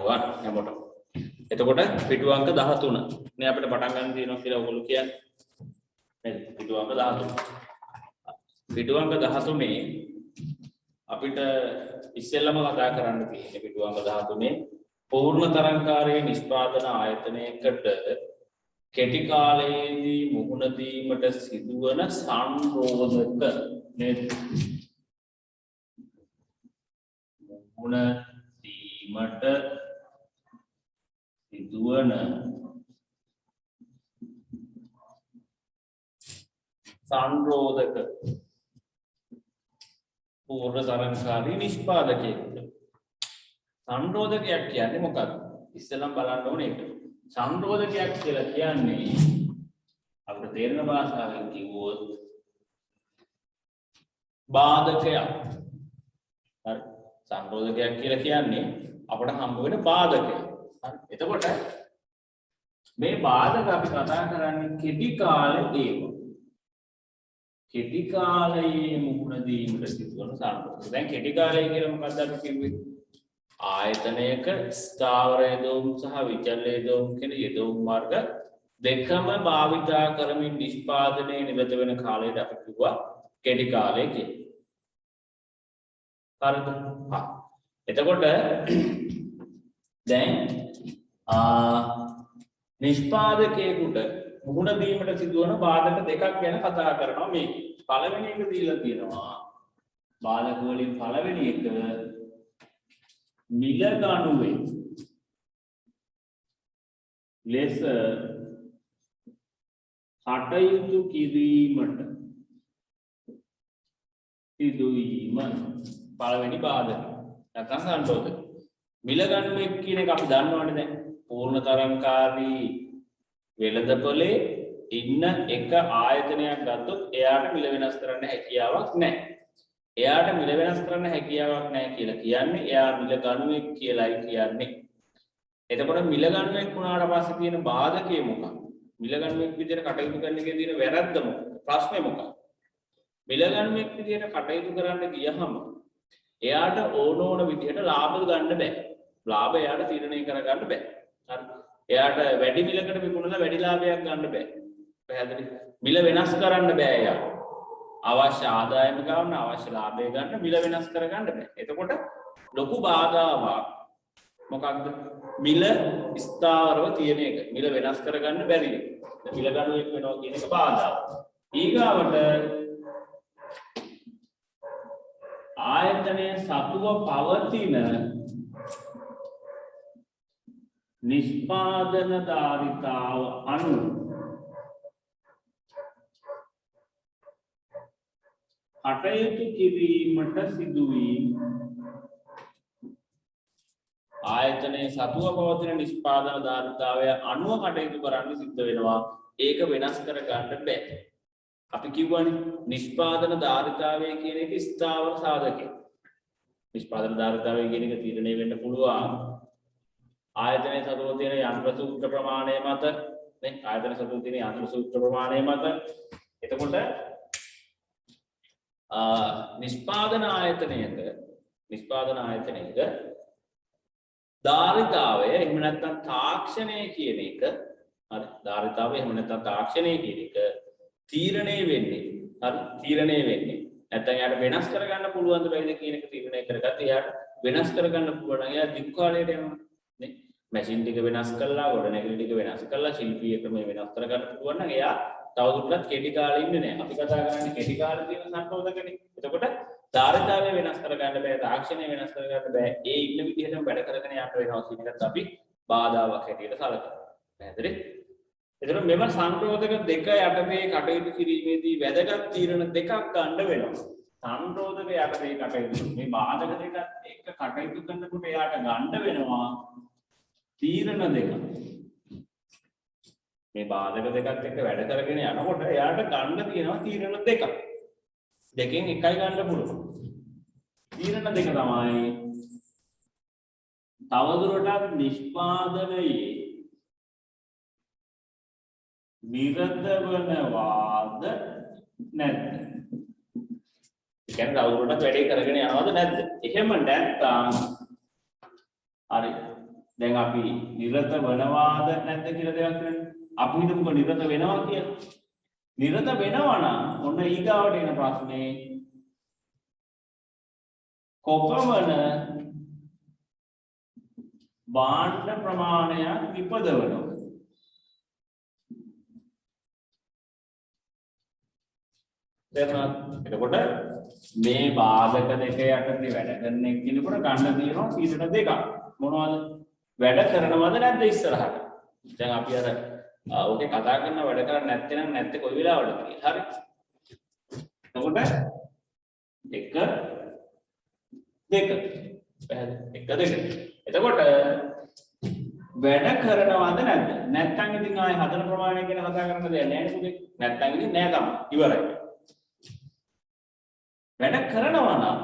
පුළුවන් හැමෝටම. එතකොට පිටු අංක 13 නේ අපිට පටන් ගන්න තියෙනවා කියලා ඔයගොල්ලෝ කියන්නේ. නේද? පිටු අංක 13. පිටු අංක 13 අපිට ඉස්සෙල්ලම කතා කරන්න තියෙන්නේ පිටු අංක 13 පූර්ණ තරංකාරයේ නිෂ්පාදන ආයතනයකට කෙටි කාලයේදී මුහුණ දීමට සිදුවන සංරෝධක නේද? මුහුණ දීමට සිදුවන සංරෝධක පූර්ණ තරංකාරී නිෂ්පාදකයෙකුට සංරෝධකයක් කියන්නේ මොකක්ද? ඉස්සෙල්ලම බලන්න ඕනේ ඒක. සංරෝධකයක් කියලා කියන්නේ අපිට තේරෙන භාෂාවෙන් කිව්වොත් බාධකයක්. හරි. සංරෝධකයක් කියලා කියන්නේ අපට හම්බ වෙන බාධකයක්. හරි. එතකොට මේ බාධක අපි කතා කරන්නේ කෙටි කාලේ ඒවා. කෙටි කාලයේ මුහුණ දීමට සිදුවන සංරෝධක. දැන් කෙටි කාලය කියලා මොකක්ද අපි කිව්වේ? ආයතනයක ස්ථාවර යෙදවුම් සහ විචල යෙදවුම් කියන යෙදවුම් මාර්ග දෙකම භාවිතා කරමින් නිෂ්පාදනයේ නිරත වෙන කාලයට අපි කිව්වා කෙටි කාලය කියලා. හරිද? හා. එතකොට දැන් නිෂ්පාදකයෙකුට මුහුණ දීමට සිදුවන බාධක දෙකක් ගැන කතා කරනවා මේ. පළවෙනි එක දීලා තියෙනවා. බාධක වලින් පළවෙනි එක මිල ගණුවේ ලෙස කටයුතු කිරීමට සිදුවීම පළවෙනි බාධක. නැත්නම් සංරෝධක. මිල ගණුවේ කියන එක අපි දන්නවනේ දැන්. පූර්ණ තරංකාරී වෙළඳපොලේ ඉන්න එක ආයතනයක් ගත්තොත් එයාට මිල වෙනස් කරන්න හැකියාවක් නැහැ. එයාට මිල වෙනස් කරන්න හැකියාවක් නැහැ කියලා කියන්නේ එයා මිල ගණුවෙක් කියලායි කියන්නේ. එතකොට මිල ගණුවෙක් වුණාට පස්සේ තියෙන බාධකය මොකක්ද? මිල ගණුවෙක් විදිහට කටයුතු කරන එකේ තියෙන වැරද්ද මොකක්ද? ප්‍රශ්නේ මොකක්ද? මිල ගණුවෙක් විදිහට කටයුතු කරන්න ගියහම එයාට ඕන විදිහට ලාභ ගන්න බෑ. ලාභ එයාට තීරණය කරගන්න බෑ. හරි. එයාට වැඩි මිලකට විකුණලා වැඩි ලාභයක් ගන්න බෑ. පැහැදිලි? මිල වෙනස් කරන්න බෑ එයාට. අවශ්‍ය ආදායම ගන්න අවශ්‍ය ලාභය ගන්න මිල වෙනස් කරගන්න බෑ. එතකොට ලොකු බාධාවක් මොකක්ද? මිල ස්ථාවරව තියෙන එක. මිල වෙනස් කරගන්න බැරි එක. මිල ගණුවෙක් වෙනවා කියන එක බාධාවක්. ඊගාවට ආයතනයේ සතුව පවතින නිෂ්පාදන ධාරිතාව අනුව කටයුතු කිරීමට සිදුවීම ආයතනයේ සතුව පවතින නිෂ්පාදන ධාරිතාවය අනුව කටයුතු කරන්න සිද්ධ වෙනවා. ඒක වෙනස් කර ගන්න බෑ. අපි කියවනේ නිෂ්පාදන ධාරිතාවය කියන එක ස්ථාවර සාධකයක්. නිෂ්පාදන ධාරිතාවය කියන එක තීරණය වෙන්න පුළුවන් ආයතනයේ සතුව තියෙන යන්ත්‍ර සූත්‍ර ප්‍රමාණය මත නේ. ආයතන සතුව තියෙන යන්ත්‍ර සූත්‍ර ප්‍රමාණය මත. එතකොට නිෂ්පාදන ආයතනයක ධාරිතාවය එහෙම නැත්නම් තාක්ෂණය කියන එක හරි ධාරිතාවය එහෙම නැත්නම් තාක්ෂණය කියන එක තීරණය වෙන්නේ නැත්නම් යාට වෙනස් කරගන්න පුළුවන්ද බැරිද කියන එක තීරණය කරගත්ත එයාට වෙනස් කරගන්න පුළුවන් නම් එයා දිගු කාලයට යනවා නේ. මැෂින් ටික වෙනස් කළා ගොඩනැගිලි ටික වෙනස් කළා ශිල්පීය ක්‍රම වෙනස් කරගන්න පුළුවන් නම් එයා තවදුරටත් කෙටි කාලෙ ඉන්නේ නැහැ. අපි කතා කරන්නේ කෙටි කාලේ තියෙන සංරෝධකනේ. එතකොට ධාරිතාවය වෙනස් කරගන්න බෑ, තාක්ෂණය වෙනස් කරගන්න බෑ. ඒ ඉන්න විදිහටම වැඩ කරගෙන යන්න වෙනවා කියන එකත් අපි බාධාවක් හැටියට සැලකනවා. පැහැදිලි? එතකොට මෙම සංරෝධක දෙක යටතේ කටයුතු කිරීමේදී වැදගත් තීරණ දෙකක් ගන්න වෙනවා. සංරෝධක යටතේ කටයුතු මේ බාධක දෙකත් එක්ක කටයුතු කරනකොට එයාට ගන්න වෙනවා තීරණ දෙකක්. මේ බාධක දෙකත් එක්ක වැඩ කරගෙන යනකොට එයාට ගන්න තියෙනවා තීරණ දෙකක්. දෙකෙන් එකයි ගන්න පුළුවන්. තීරණ දෙක තමයි තවදුරටත් නිෂ්පාදනයේ නිරත වනවාද නැද්ද? ඒ කියන්නේ තවදුරටත් වැඩේ කරගෙන යනවද නැද්ද? එහෙම නැත්නම් හරි දැන් අපි නිරත වෙනවාද නැද්ද කියලා දෙයක් කරන්නේ. අපි හිතමුකෝ නිරත වෙනවා කියලා. නිරත වෙනවා නම් ඔන්න ඊගාවට එන ප්‍රශ්නේ කොපමණ භාණ්ඩ ප්‍රමාණයක් නිපදවනවා. එතකොට මේ බාධක දෙක යටතේ වැඩ කරන එක්කිනෙකුට ගන්න තියෙනවා තීරණ දෙකක්. මොනවද? වැඩ කරනවද නැද්ද ඉස්සරහට? දැන් අපි අර ඕකේ කතා කරන වැඩ කරන්නේ නැත්නම් නැත්තේ කොයි වෙලාවටද කියලා. හරි. එතකොට 1 2 පැහැදිලි 1 2. එතකොට වැඩ කරනවද නැද්ද? නැත්නම් ඉතින් ආයේ හදන ප්‍රමාණය ගැන කතා කරන්න දෙයක් නැහැ නේද? නැත්නම් ඉතින් නෑ තමයි. ඉවරයි. වැඩ කරනවා නම්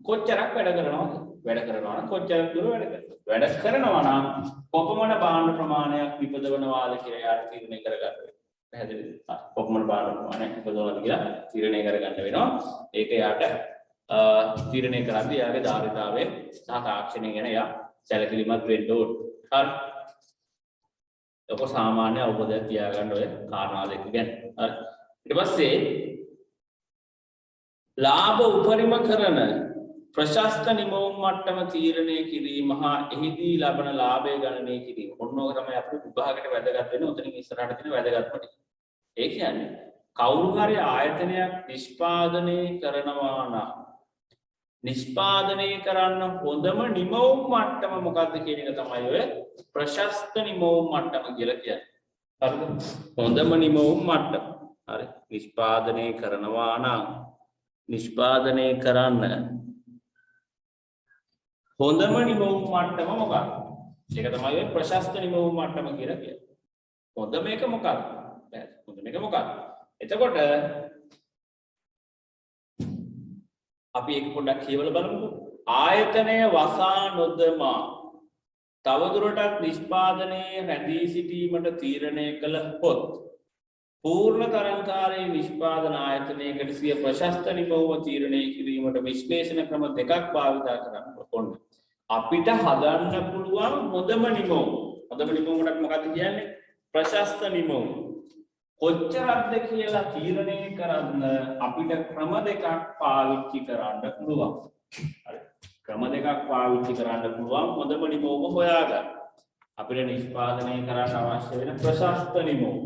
කොච්චරක් වැඩ කරනවද? වැඩ කරනවා නම් කොච්චරක් දුර වැඩ කරනවද? වැඩ කරනවා නම් කොපමණ භාණ්ඩ ප්‍රමාණයක් විපදවනවාද කියලා යාට තීරණය කරගන්න වෙනවා. පැහැදිලිද? කොපමණ භාණ්ඩ ප්‍රමාණයක් විපදවනවාද කියලා තීරණය කරගන්න වෙනවා. ඒක යාට තීරණය කරද්දී යාගේ ධාරිතාවය සහ තාක්ෂණය ගැන යා සැලකිලිමත් වෙන්න ඕන. හරි. ඒක සාමාන්‍ය අවබෝධයක් තියාගන්න ඔය කාරණා දෙක ගැන. හරි. ඊට පස්සේ ලාභ උපරිම කරන ප්‍රශස්ත නිමවුම් මට්ටම තීරණය කිරීම හා එහිදී ලබන ලාභය ගණනය කිරීම. ඔන්න ඕක තමයි අපිට විභාගයට වැදගත් වෙන්නේ. උතනින් ඉස්සරහට තියෙන වැදගත්ම ටික. ඒ කියන්නේ කවුරු හරි ආයතනයක් නිෂ්පාදනය කරනවා නම් නිෂ්පාදනය කරන්න හොඳම නිමවුම් මට්ටම මොකක්ද කියන එක තමයි ඔය ප්‍රශස්ත නිමවුම් මට්ටම කියලා කියන්නේ. හරිද? හොඳම නිමවුම් මට්ටම. හරි. නිෂ්පාදනය කරනවා නම් නිෂ්පාදනය කරන්න හොඳම නිමවුම් මට්ටම මොකක්ද? ඒක තමයි ඔය ප්‍රශස්ත නිමවුම් මට්ටම කියලා කියන්නේ. හොඳම එක මොකක්ද? හොඳම එක මොකක්ද? එතකොට අපි ඒක පොඩ්ඩක් කියවලා බලමුකෝ. ආයතනය වසා නොදමා තවදුරටත් නිෂ්පාදනයේ රැඳී සිටීමට තීරණය කළ හොත් පූර්ණ තරංකාරයේ නිෂ්පාදන ආයතනයකට සිය ප්‍රශස්ත නිමවුම තීරණය කිරීමට විශ්ලේෂණ ක්‍රම දෙකක් භාවිත කරන්න ඕන. අපිට හදන්න පුළුවන් හොඳම නිමවුම. හොඳම නිමවුමකට මොකක්ද කියන්නේ? ප්‍රශස්ත නිමවුම. කොච්චරක්ද කියලා තීරණය කරන්න අපිට ක්‍රම දෙකක් පාවිච්චි කරන්න පුළුවන්. හරි. ක්‍රම දෙකක් පාවිච්චි කරන්න පුළුවන් හොඳම නිමවුම හොයාගන්න. අපිට නිෂ්පාදනය කරන්න අවශ්‍ය වෙන ප්‍රශස්ත නිමවුම.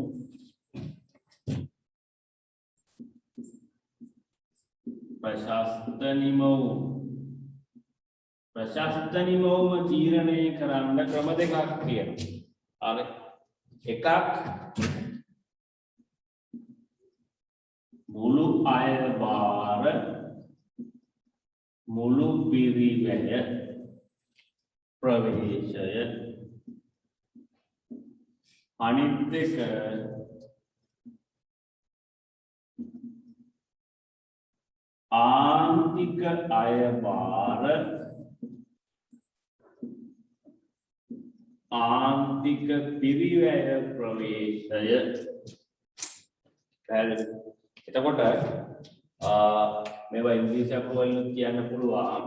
ප්‍රශස්ත නිමවුම තීරණය කරන්න ක්‍රම දෙකක් තියෙනවා. හරි. එකක් මුළු අය භාර මුළු පිරිවැය ප්‍රවේශය අනිත් එක ආන්තික අය භාර ආන්තික පිරිවැය ප්‍රවේශය. එතකොට මේවා ඉංග්‍රීසි අපවලින් කියන්න පුළුවන්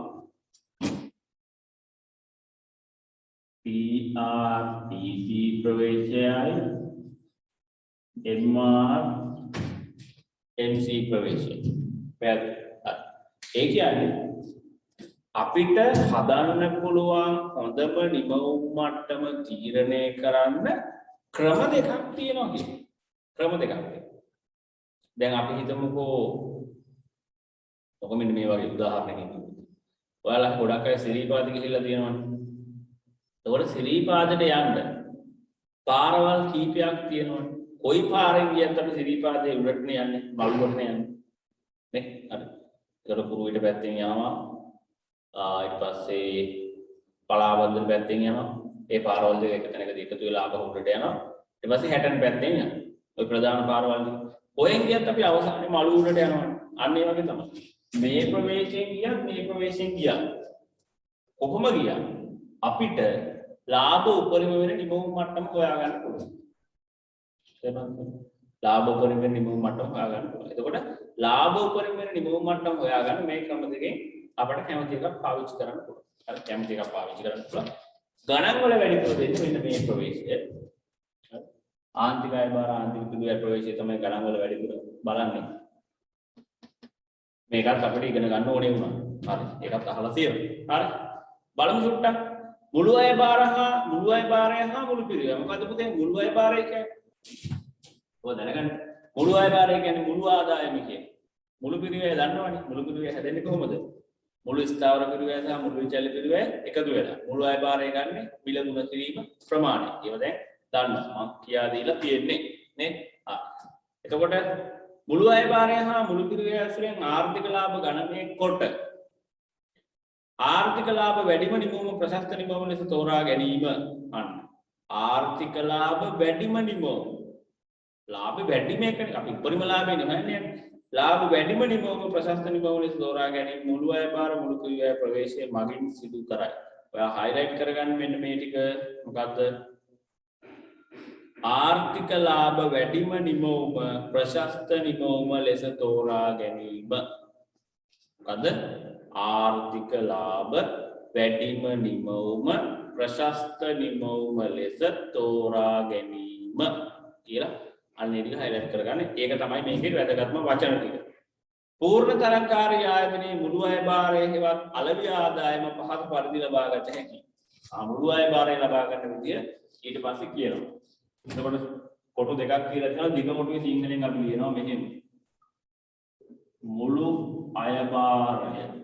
PRTC ප්‍රවේශයයි MRMC ප්‍රවේශය. ඒ කියන්නේ අපිට හදන්න පුළුවන් හොඳම නිමවුම් මට්ටම තීරණය කරන්න ක්‍රම දෙකක් තියෙනවා කියන්නේ. ක්‍රම දෙකක්. දැන් අපි හිතමුකෝ ඔක මෙන්න මේ වගේ උදාහරණයකින්. ඔයාලා ගොඩක් අය සිරීපාද ගිහිල්ලා තියෙනවනේ. ඒකට සිරීපාදට යන්න පාරවල් කීපයක් තියෙනවනේ. කොයි පාරෙන් ගියත් අපි සිරීපාදේ උඩටනේ යන්නේ, බලුවටනේ යන්නේ. නේ? හරි. ඒකට කුරුවිට පැත්තෙන් යනවා. ඊට පස්සේ පලාවන්දර පැත්තෙන් යනවා. ඒ පාරවල් දෙක එක තැනකදී එකතු වෙලා ආපහු උඩට යනවා. ඊට පස්සේ හැටන් පැත්තෙන් යනවා. ওই ප්‍රධාන පාරවල් දෙක. කොහෙන් ගියත් අපි අවසානයේ මළු උඩට යනවා. අන්න ඒ වගේ තමයි. මේ ප්‍රවේශයෙන් ගියත් මේ ප්‍රවේශයෙන් ගියත් කොහොම ගියත් අපිට ලාභ උපරිම වෙන නිමවුම් මට්ටම හොයාගන්න පුළුවන්. තේරුණාද? ලාභ උපරිම වෙන නිමවුම් මට්ටම හොයාගන්න පුළුවන්. එතකොට ලාභ උපරිම වෙන නිමවුම් මට්ටම හොයාගන්න මේ ක්‍රම දෙකෙන් අපිට කැමති එකක් පාවිච්චි කරන්න පුළුවන්. හරි කැමති එකක් පාවිච්චි කරන්න පුළුවන්. ගණන් වල වැඩිපුර දෙන්නේ මෙන්න මේ ප්‍රවේශය. ආන්තික අය බාර ආන්තික පිළිවෙල ප්‍රවේශය තමයි ගණන් වල වැඩිපුර බලන්නේ. මේකත් අපිට ඉගෙන ගන්න ඕනේ වුණා. හරි. ඒකත් අහලා තියෙනවා. හරි. බලමු සුට්ටක්. මුළු අය බාරය හා මුළු පිළිවෙල. මොකද පුතේ මුළු අය බාරය කියන්නේ? ඔය දැනගන්න. මුළු අය බාරය කියන්නේ මුළු ආදායම කියන්නේ. මුළු පිළිවෙල දන්නවනේ. මුළු පිළිවෙල හැදෙන්නේ කොහොමද? මුළු ස්ථාවර පිළිවෙල සහ මුළු විචල්්‍ය පිළිවෙල එකතු වෙලා. මුළු අය බාරය ගන්න මිල ගුණ කිරීම ප්‍රමාණය. ඒව දැන් දන්නවා. මම කියා දීලා තියෙන්නේ නේ. එතකොට මුළු අය බාරය හා මුළු පිළිවෙල ඇසුරෙන් ආර්ථික ලාභ ගණනය කොට ආර්ථික ලාභ වැඩිම නිමවුම ප්‍රශස්ත නිමවුම ලෙස තෝරා ගැනීම අන්න. ආර්ථික ලාභ වැඩිම නිමවුම. ලාභ වැඩිම එකනේ අපි උපරිම ලාභේ නෙමෙයි. ලාභ වැඩිම නිමවුම ප්‍රශස්ත නිමවුම ලෙස තෝරා ගැනීම මුළු අය බාර මුළු පිළිවෙල ප්‍රවේශයේ මගින් සිදු කරයි. ඔයා හයිලයිට් කරගන්න මෙන්න මේ ටික මොකද්ද? ආර්ථික ලාභ වැඩිම නිමවුම ප්‍රශස්ත නිමවුම ලෙස තෝරා ගැනීම. මොකද්ද? ආර්ථික ලාභ වැඩිම නිමවුම ප්‍රශස්ත නිමවුම ලෙස තෝරා ගැනීම කියලා අන්න ඒ ටික හයිලයිට් කරගන්න. ඒක තමයි මේකේ වැදගත්ම වචන ටික. පූර්ණ තරංකාරී ආයතනයේ මුළු අය බාරය හෙවත් අලෙවි ආදායම පහත පරිදි ලබා ගත හැකියි. මුළු අය බාරය ලබා ගන්න විදිය ඊට පස්සේ කියනවා. එතකොට කොටු දෙකක් කියලා තියෙනවා. දිග කොටුවේ සිංහලෙන් අපි ලියනවා මෙහෙම. මුළු අය බාරය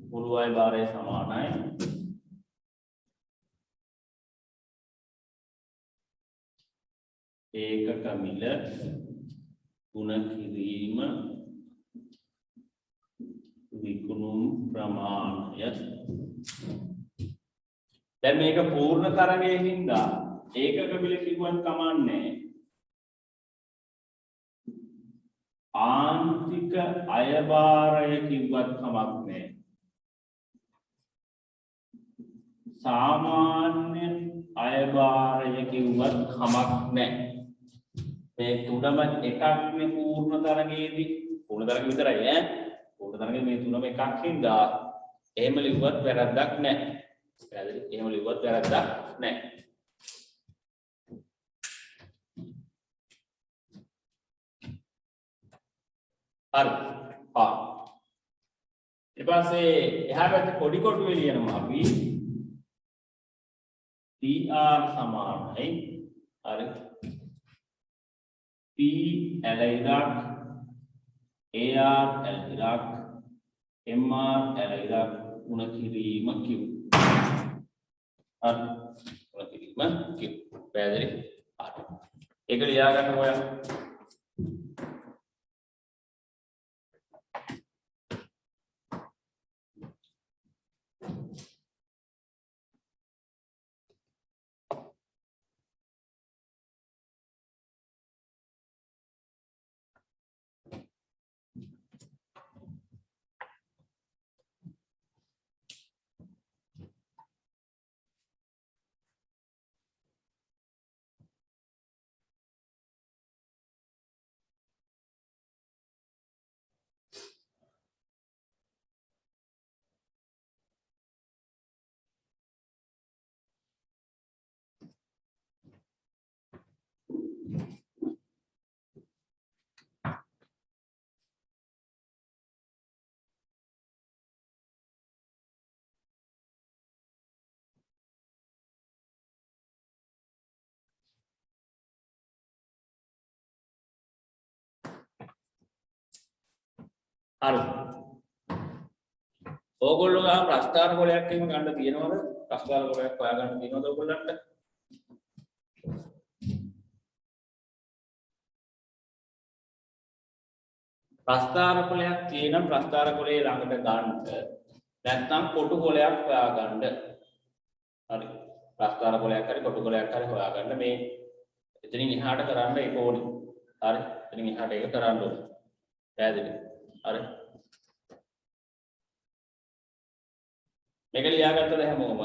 මුළු අය බාරය සමානයි ඒකක මිල ගුණ කිරීම විකුණුම් ප්‍රමාණය. දැන් මේක පූර්ණ තරගයේ හින්දා ඒකක මිල කිව්වත් කමන්නේ. ආන්තික අයබාරය කිව්වත් කමක් නැහැ. සාමාන්‍ය අයබාරය කිව්වත් කමක් නැහැ. මේ තුනම එකක්නේ පූර්ණ තරගයේදී. පූර්ණ තරගය විතරයි ඈ. පූර්ණ තරගයේ මේ තුනම එකක් හින්දා එහෙම ලිව්වත් වැරද්දක් නැහැ. පැහැදිලි? එහෙම ලිව්වත් වැරද්දක් නැහැ. හරි. ඊට පස්සේ එහා පැත්තේ පොඩි කොටුවේ ලියනවා අපි TR සමානයි. හරි. P L ඉරක් AR L ඉරක් MR L ඉරක් ගුණ කිරීම Q. හරි. ගුණ කිරීම Q. පැහැදිලි? හරි. ඒක ලියා ගන්න ඔයා. හරි. ඕගොල්ලෝ ගහ ප්‍රස්ථාර ගෝලයක් එහෙම ගන්න තියෙනවද? ප්‍රස්ථාර ගෝලයක් හොයා ගන්න තියෙනවද ඕගොල්ලන්ට? ප්‍රස්ථාර ගෝලයක් තියෙනම් ප්‍රස්ථාර ගෝලයේ ළඟට ගන්න. නැත්නම් කොටු ගෝලයක් හොයා ගන්න. හරි. ප්‍රස්ථාර ගෝලයක් හරි කොටු ගෝලයක් හරි හොයා ගන්න. මේ එතනින් එහාට කරන්න ඒක ඕනේ. හරි. එතනින් එහාට ඒක කරන්න ඕනේ. පැහැදිලි? හරි. මේක ලියාගත්තද හැමෝම?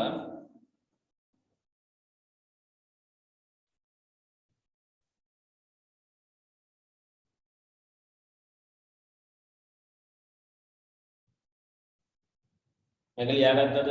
මේක ලියාගත්තද?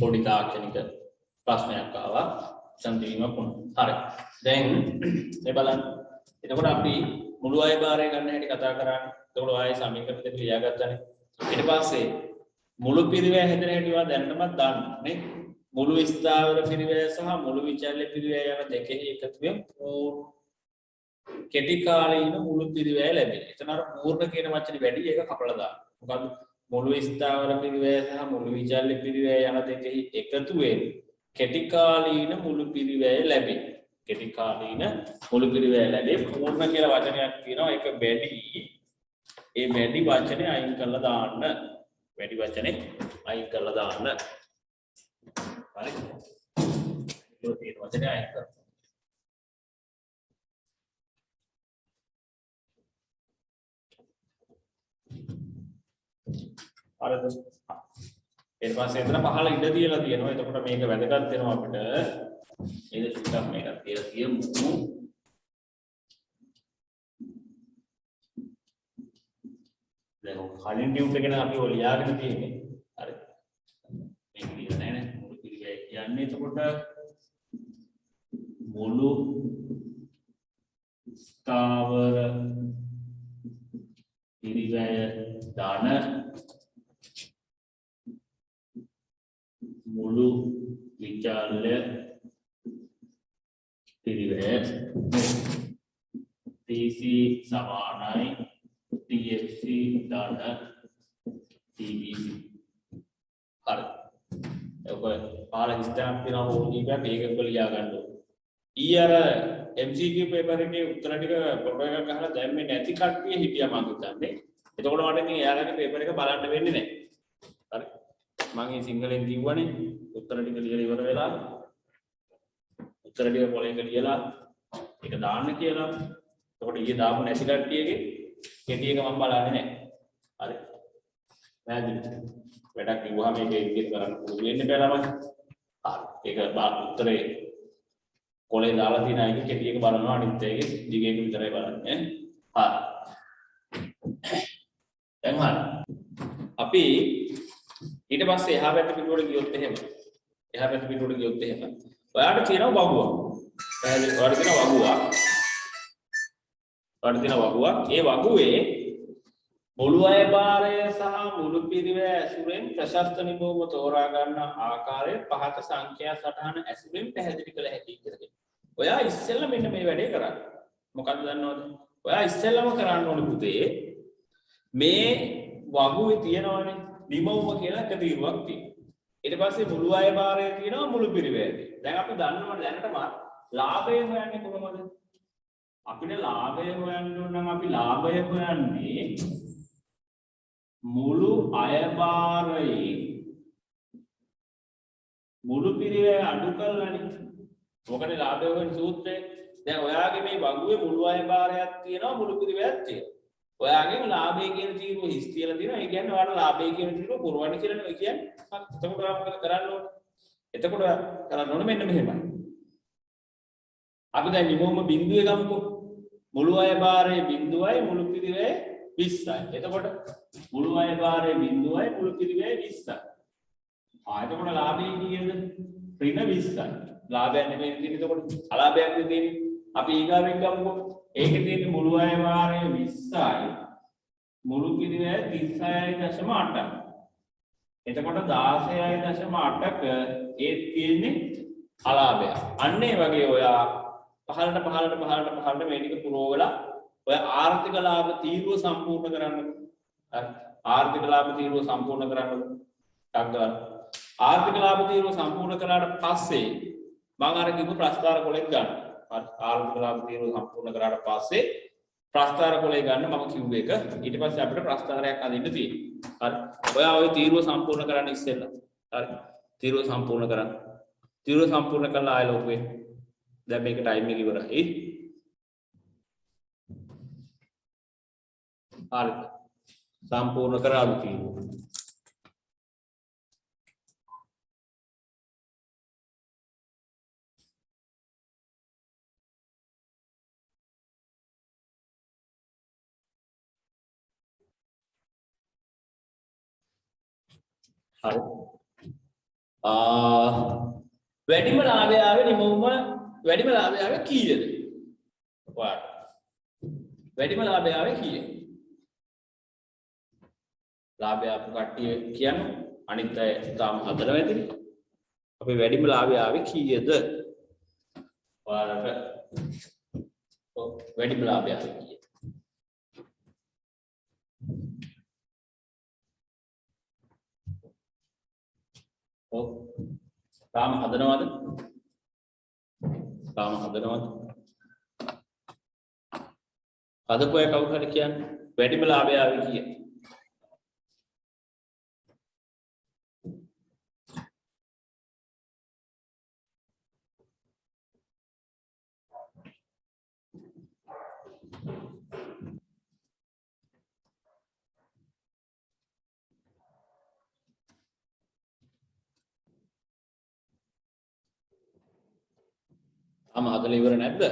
පොඩි තාක්ෂණික ප්‍රශ්නයක් ආවා සම්පූර්ණයක් වුණා. හරි. දැන් මේ බලන්න. එතකොට අපි මුළු අය බාරය ගන්න හැටි කතා කරන්නේ. එතකොට ආයේ සමීකරණ දෙක ලියාගත්තානේ. ඊට පස්සේ මුළු පිරිවැය හැදෙන හැටි වා දැනටමත් දන්නේ. මුළු ස්ථාවර පිරිවැය සහ මුළු විචල්්‍ය පිරිවැය යන දෙකෙහි එකතුවෙන් කෙටි කාලීන මුළු පිරිවැය ලැබෙනවා. එතන අර පූර්ණ කියන වචනේ වැඩි එක කපලා දාන්න. මොකද මුළු ස්ථාවර පිරිවැය සහ මුළු විචල්්‍ය පිරිවැය යන දෙකෙහි එකතුවෙන් කෙටි කාලීන මුළු පිරිවැය ලැබේ. කෙටි කාලීන මුළු පිරිවැය ලැබේ. පූර්ණ කියලා වචනයක් තියෙනවා. ඒක වැඩි. ඒ වැඩි වචනේ අයින් කරලා දාන්න. වැඩි වචනේ අයින් කරලා දාන්න. හරි. ඒ වචනේ අයින් කරලා හරිද? ඊට පස්සේ එතන පහළ ඉඳ තියලා තියෙනවා. එතකොට මේක වැදගත් වෙනවා අපිට. ඒක චුට්ටක් මේකත් තියලා තියමු. දැන් කලින් ටියුට් එකේ නම් අපි ඔය ලියාගෙන තියෙන්නේ. හරි. මේක ලියලා නැහැ නේ. මුළු පිළිවෙල කියන්නේ එතකොට මුළු ස්ථාවර පිළිවෙල දාන මුළු විචල්්‍ය පිරිවැය TC සමානයි TFC ධන TBC. හරි. ඔක පාල හිස්තනක් තියෙනවා ඕනි එක මේක ඔබ ලියා ගන්න ඕනේ. අර MCQ පේපර් එකේ උත්තර ටික ෆොටෝ එකක් ගහලා දැම්මේ නැති කට්ටිය හිටියා මම හිතන්නේ. එතකොට මට ඉතින් එයාලගේ පේපර් එක බලන්න වෙන්නේ නැහැ. හරි. මම සිංහලෙන් කිව්වනේ උත්තර ටික ලියලා ඉවර වෙලා උත්තර ටික පොලේක ලියලා ඒක දාන්න කියලා. එතකොට ඊයේ දාපු නැති කට්ටියගේ කෙටි එක මම බලන්නේ නැහැ. හරි. පැහැදිලි. වැඩක් කිව්වහම මේක ඉදිරියට කරන්න පුළුවන් වෙන්නේ බැලම. හරි. ඒක උත්තරේ කොලේ දාලා තියෙන අයගේ කෙටි එක බලනවා අනිත් එකේ දිග එක විතරයි බලන්නේ. හරි. දැන් හරි. අපි ඊට පස්සේ එහා පැත්ත පිටුවට ගියොත් එහෙම ඔයාලට තියෙනවා වගුවක්. පැහැදිලි. ඔයාලට තියෙනවා වගුවක්. ඒ වගුවේ මුළු අය භාරය සහ මුළු පිරිවැය ඇසුරෙන් ප්‍රශස්ත නිබෝම තෝරා ගන්න ආකාරය පහත සංඛ්‍යා සටහන ඇසුරෙන් පැහැදිලි කළ හැකි කියලා. ඔයා ඉස්සෙල්ලා මෙන්න මේ වැඩේ කරන්න. මොකක්ද දන්නවද? ඔයා ඉස්සෙල්ලාම කරන්න ඕනේ පුතේ මේ වගුවේ තියෙනවනේ නිමවුම කියලා එක තීරුවක් තියෙනවා. ඊට පස්සේ මුළු අය භාරය තියෙනවා මුළු පිරිවැය. දැන් අපි දන්නවනේ දැනටම ලාභය හොයන්නේ කොහොමද? අපිට ලාභය හොයන්න ඕන නම් අපි ලාභය හොයන්නේ මුළු අය භාරයේ මුළු පිරිවැය අඩු කරලානේ. මොකද ලාභය හොයන සූත්‍රය. දැන් ඔයාගේ මේ වගුවේ මුළු අය භාරයක් තියෙනවා මුළු පිරිවැයක් තියෙනවා. ඔයාගේ ලාභය කියන තීරුව හිස් කියලා තියෙනවා. ඒ කියන්නේ ඔයාලා ලාභය කියන තීරුව පුරවන්න කියලා නෙවෙයි කියන්නේ. එතකොට ඔයා මොකද කරන්න ඕනේ? එතකොට කරන්න ඕනේ මෙන්න මෙහෙමයි. අපි දැන් නිමෝම බිඳුවේ ගමුකෝ. මුළු අය භාරයේ බිඳුවයි මුළු පිරිවැය 20යි. එතකොට මුළු අය භාරයේ බිඳුවයි මුළු පිරිවැය 20යි. එතකොට ලාභය කීයද? ඍණ 20යි. ලාභයක් නෙමෙයි තියෙන්නේ. එතකොට අලාභයක් තියෙන්නේ. අපි ඊගාවෙන් ගමුකෝ. ඒකේ තියෙන මුළු අය භාරය 20යි. මුළු පිරිවැය 36.8යි. එතකොට 16.8ක ඒ තියෙන්නේ අලාභයක්. අන්න ඒ වගේ ඔයා පහළට මේ ටික පුරවලා ඔය ආර්ථික ලාභ තීරුව සම්පූර්ණ කරන්න. හරි. ආර්ථික ලාභ තීරුව සම්පූර්ණ කරන්න. ටක්ගාලා ආර්ථික ලාභ තීරුව සම්පූර්ණ කළාට පස්සේ මම අර කිව්ව ප්‍රස්තාර කොලෙත් ගන්න. හරි. ආර්ථික ලාභ තීරුව සම්පූර්ණ කරාට පස්සේ ප්‍රස්තාර කොලේ ගන්න මම කිව්ව එක. ඊට පස්සේ අපිට ප්‍රස්තාරයක් අදින්න තියෙනවා. හරි. ඔයා ওই තීරුව සම්පූර්ණ කරන්න ඉස්සෙල්ලා. හරි. තීරුව සම්පූර්ණ කරන්න. තීරුව සම්පූර්ණ කළා ආයෙ ලොකුවේ දැන් මේක ටයිම් එක ඉවරයි. හරි. සම්පූර්ණ කරාලු තියෙනවා. හරි. වැඩිම ලාභය ආවේ නිමවුම වැඩිම ලාභය ආවේ කීයද? ඔයාලට. වැඩිම ලාභය ආවේ කීයද? ලාභය අපු කට්ටිය කියන්නේ අනිත් අය තාම හදලා නැතිනේ. අපේ වැඩිම ලාභය ආවේ කීයද? ඔයාලට වැඩිම ලාභය ආවේ කීයද? ඔව්. තාම හදනවද? තාම හදනවද? හදපු අය කවුරු හරි කියන්නේ වැඩිම ලාභය ආවේ කීයද? තාම හදලා ඉවර නැද්ද?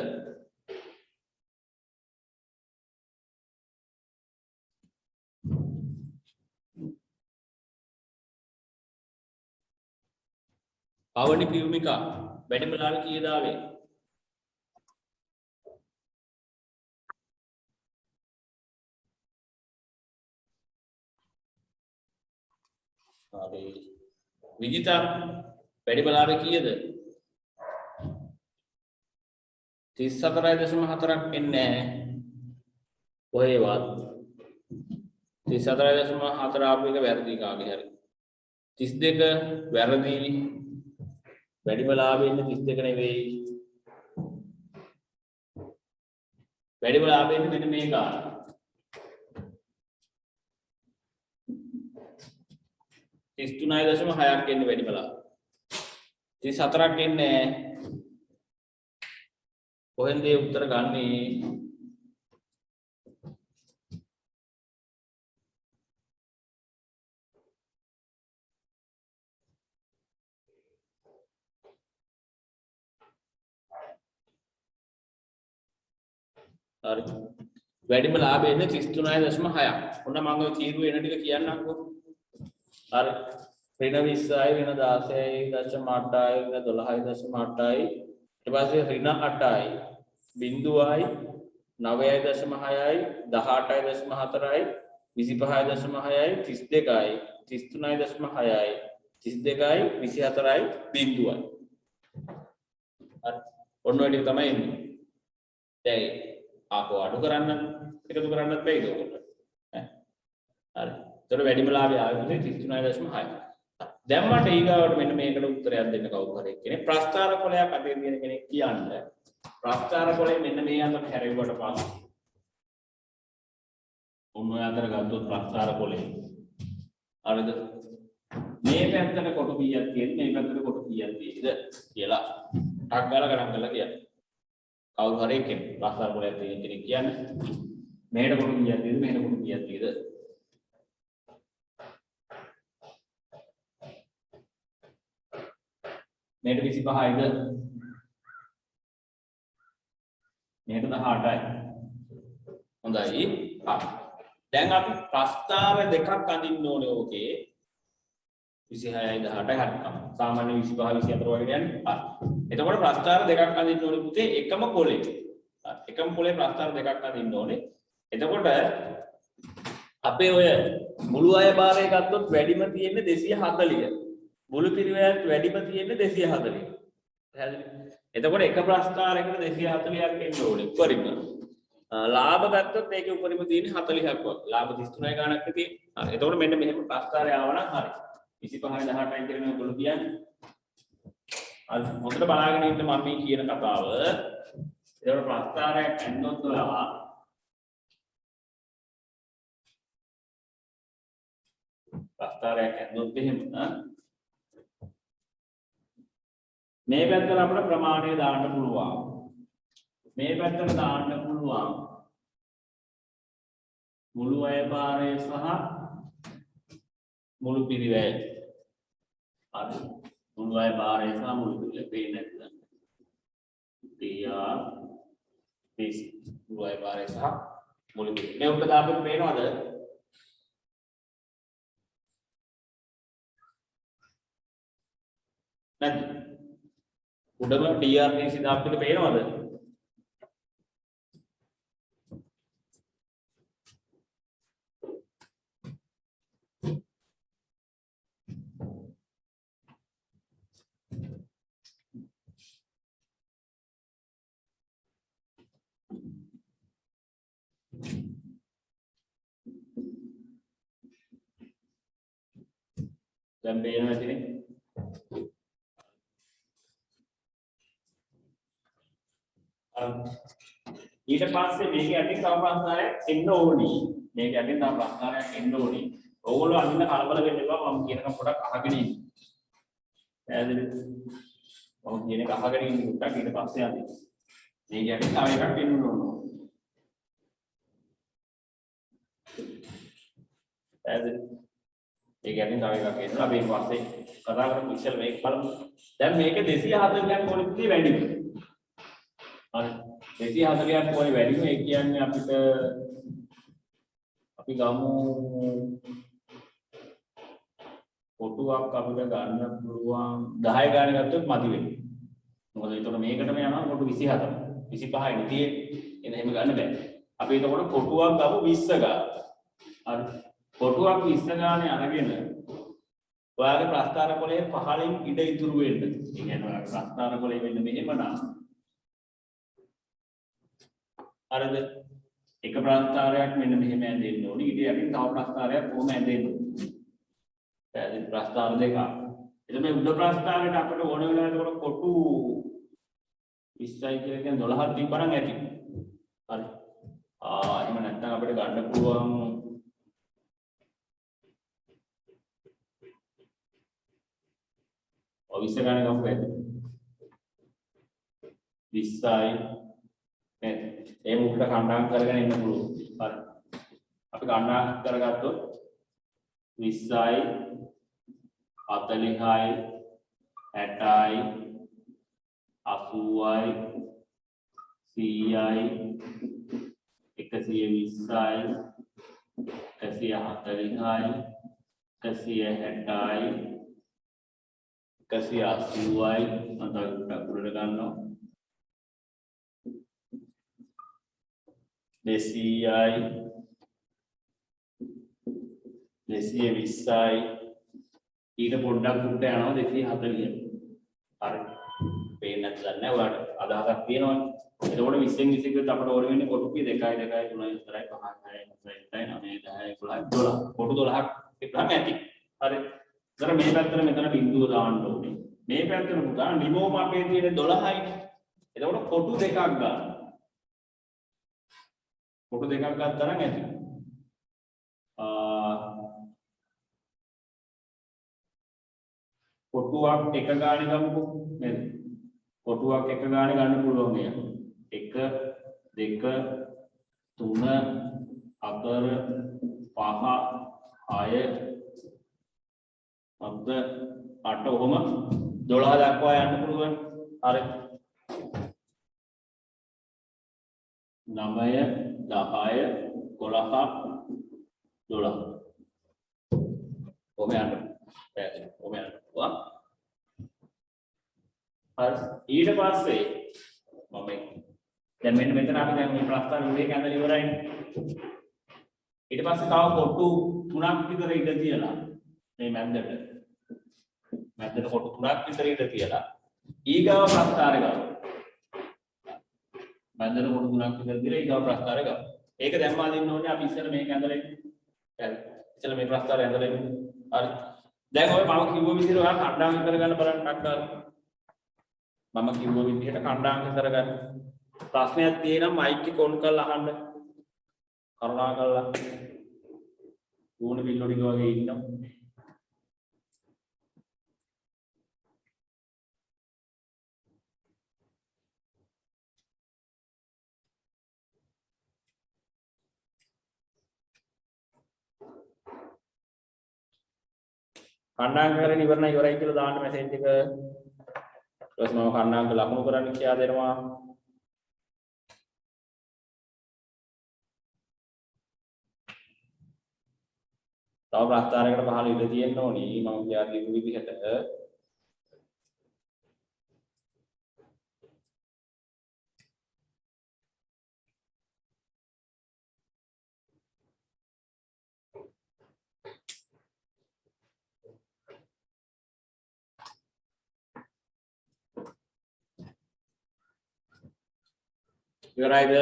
පවනි පියුමිකා වැඩිම ලාභය කීයද ආවේ? හරි. විජිතා වැඩිම ලාභය කීයද? 34.4ක් එන්නේ නැහැ. කොහෙවත් 34.4 ආපු එක වැරදි කාගේ හරි. 32 වැරදි. වැඩිම ලාභය ඉන්නේ 32 නෙවෙයි. වැඩිම ලාභය ඉන්නේ මෙන්න මේ ගාන. 33.6ක් එන්නේ වැඩිම ලාභය. 34ක් එන්නේ නැහැ. කොහෙන්ද ඒ උත්තර ගන්නේ? හරි. වැඩිම ලාභය එන්නේ 33.6ක්. ඔන්න මම ඔය තීරුව එන ටික කියන්නම්කෝ. හරි. ඍණ 20යි ඍණ 16යි 0.8යි ඍණ 12.8යි ඊට පස්සේ ඍණ 8යි බිංදුවයි 9.6යි 18.4යි 25.6යි 32යි 33.6යි 32යි 24යි බිංදුවයි. හරි. ඔන්න ඔය ටික තමයි එන්නේ. දැන් ආපහු අඩු කරන්න එකතු කරන්නත් බැයිද ඔකට? ඈ. හරි. ඒතර වැඩිම ලාභය ආවේ 33.6. දැන් මට ඊගාවට මෙන්න මේකට උත්තරයක් දෙන්න කවුරු හරි කෙනෙක් ප්‍රස්ථාර කොලයක් අතේ තියෙන කෙනෙක් කියන්න ප්‍රස්ථාර කොලේ මෙන්න මේ අතට හැරෙව්වට පස්සේ ඔන්න ඔය අතර ගත්තොත් ප්‍රස්ථාර කොලේ හරිද මේ පැත්තට කොට කීයක් තියෙද මේ පැත්තට කොට කීයක් තියෙද කියලා ටක් ගාලා ගණන් කරලා කියන්න කවුරු හරි කෙනෙක් ප්‍රස්ථාර කොලයක් තියෙන කෙනෙක් කියන්න මෙහෙට කොට කීයක් තියෙද මෙහෙට කොට කීයක් තියෙද මේට 25යිද මේට 18යි හොඳයි දැන් අපි ප්‍රස්ථාර දෙකක් අඳින්න ඕනේ ඕකේ 26යි 18යි හරියටම සාමාන්‍ය 25 24 වගේ යන්නේ එතකොට ප්‍රස්ථාර දෙකක් අඳින්න ඕනේ පුතේ එකම කොලේ එකම කොලේ ප්‍රස්ථාර දෙකක් අඳින්න ඕනේ එතකොට අපේ ඔය මුළු අය භාරය ගත්තොත් වැඩිම තියෙන්නේ 240 මුළු පිරිවැයත් වැඩිම තියෙන්නේ 240. පැහැදිලිද? එතකොට එක ප්‍රස්ථාරයකට 240ක් එන්න ඕනේ උපරිම. ලාභ ගත්තොත් ඒකේ උපරිම තියෙන්නේ 40ක් වගේ. ලාභ 33 ගාණක් තියෙන්නේ. හරි. එතකොට මෙන්න මෙහෙම ප්‍රස්ථාරය ආවනම් හරි. 25 18යි කියන ඔයගොල්ලෝ කියන්නේ. අද හොඳට බලාගෙන ඉන්න මම මේ කියන කතාව. ඒකට ප්‍රස්ථාරයක් ඇන්නොත් ඔයා ප්‍රස්ථාරයක් ඇන්නොත් එහෙම මේ පැත්තට අපිට ප්‍රමාණය දාන්න පුළුවන්. මේ පැත්තට දාන්න පුළුවන්. මුළු අය භාරය සහ මුළු පිරිවැය. හරි. මුළු අය භාරය සහ මුළු පිරිවැය පේන්නේ නැද්ද? PR this මුළු අය භාරය සහ මුළු පිරිවැය. මේ උඩ දාපෙන්න පේනවද? නැද්ද? උඩම DRTC දාපෙන්න පේනවද? දැන් පේනවා ඇතිනේ. ඊට පස්සේ මේක යටින් තව ප්‍රශ්නාවක් එන්න ඕනි. මේක යටින් තව ප්‍රශ්නාවක් එන්න ඕනි. ඕගොල්ලෝ අන්න කලබල වෙන්න එපා. මම කියනකම් පොඩක් අහගෙන ඉන්න. පැහැදිලිද? මම කියන එක අහගෙන ඉන්න පොඩ්ඩක් ඊට පස්සේ යන්න. මේක යටින් තව එකක් එන්න ඕන. පැහැදිලිද? ඒක යටින් තව එකක් එන්න. අපි ඊට පස්සේ කතා කරමු. ඉස්සෙල් මේක බලමු. දැන් මේක 240ක් කොනිටි වැඩි වෙනවා. හරි 240ක් කොයි වැඩි වෙන ඒ කියන්නේ අපිට අපි ගමු කොටුවක් අපිට ගන්න පුළුවන් 10 ගාන ගත්තොත් මදි වෙන්නේ. මොකද ඒතකොට මේකටම යනවා කොටු 24. 25යි නෙතියේ. එන එහෙම ගන්න බෑ. අපි එතකොට කොටුවක් ගමු 20 ගාන. හරි කොටුවක් 20 ගානේ අරගෙන ඔයාගේ ප්‍රස්ථාර කොලේ පහලින් ඉඩ ඉතුරු වෙන්න. ඒ කියන්නේ ඔයාගේ ප්‍රස්ථාර කොලේ වෙන්න මෙහෙම නම් හරිද? එක ප්‍රස්ථාරයක් මෙන්න මෙහෙම ඇඳෙන්න ඕනි. ඊට යටින් තව ප්‍රස්ථාරයක් කොහොම ඇඳෙන්න ඕනි. දැන් ප්‍රස්ථාර දෙක. එතකොට මේ උඩ ප්‍රස්ථාරයට අපිට ඕන වෙලාවට කොටු 20යි කියලා කියන්නේ 12ක් තිබ්බනම් ඇති. හරි. එහෙම නැත්නම් අපිට ගන්න පුළුවන් 20 ගානේ ගමු ඇති. 20යි නේද? ඒ මුකට කණ්ඩායම් කරගෙන ඉන්න පුළුවන්. හරි. අපි කණ්ඩායම් කරගත්තොත් 20යි 40යි 60යි 80යි 100යි 120යි 140යි 160යි 180යි අන්තර්ගත පුරට ගන්නවා 200යි 220යි ඊට පොඩ්ඩක් උඩ යනවා 240යි. හරි. පේන්නේ නැත්නම් නෑ ඔයාලට අදහසක් තියෙනවනේ. එතකොට 20න් 20 කට අපිට ඕන වෙන්නේ කොටු කී 2යි 2යි 3යි 4යි 5යි 6යි 7යි 8යි 9යි 10යි 11යි 12. කොටු 12ක් තිබ්බම ඇති. හරි. ඉතින් මේ පැත්තට මෙතන බිඳුව දාන්න ඕනේ. මේ පැත්තට පුතා නිමෝම අපේ තියෙන 12යි. එතකොට කොටු දෙකක් ගන්න. කොටු දෙකක් ගත්තා නම් ඇති. කොටුවක් එක ගානේ ගමුකෝ නේද? කොටුවක් එක ගානේ ගන්න පුළුවන් නේද? 1 2 3 4 5 6 7 8 ඔහොම 12 දක්වා යන්න පුළුවන්. හරි. 9 10 11 12 ඔහොම යන්න. පැහැදිලි. ඔහොම යන්න පුළුවන්. හරි. ඊට පස්සේ මම දැන් මෙන්න මෙතන අපි දැන් මේ ප්‍රස්තාර විවේක ඇඳලා ඉවරයිනේ. ඊට පස්සේ තව කොටු 3ක් විතර ඉඳ තියලා මේ මැද්දට කොටු 3ක් විතර ඉඳ තියලා ඊගාව ප්‍රස්තාරය ගන්න. මැද්දට කොටු 3ක් විතර තියලා ඊගාව ප්‍රස්තාරය ගන්න. ඒක දැම්මා දෙන්න ඕනේ අපි ඉස්සර මේක ඇඳලා ඉන්නේ. හරි. ඉස්සර මේ ප්‍රස්තාරය ඇඳලා ඉන්නේ. හරි. දැන් ඔය මම කිව්ව විදිහට ඔයා කණ්ඩායම් කරගන්න බලන්න ටක්කාර. මම කිව්ව විදිහට කණ්ඩායම් කරගන්න. ප්‍රශ්නයක් තියෙනම් මයික් එක ඔන් කරලා අහන්න. කරුණාකරලා. ඕන පිළිලොඩික වගේ ඉන්නවා. කණ්ඩායම් කරගෙන ඉවරයි කියලා දාන්න මැසේජ් එක. ඊට පස්සේ මම කණ්ඩායම් ලකුණු කරන්න කියා දෙනවා. තව ප්‍රස්තාරයකට පහළ ඉඳ තියෙන්න ඕනි මම කියා දීපු විදිහට. ඉවරයිද?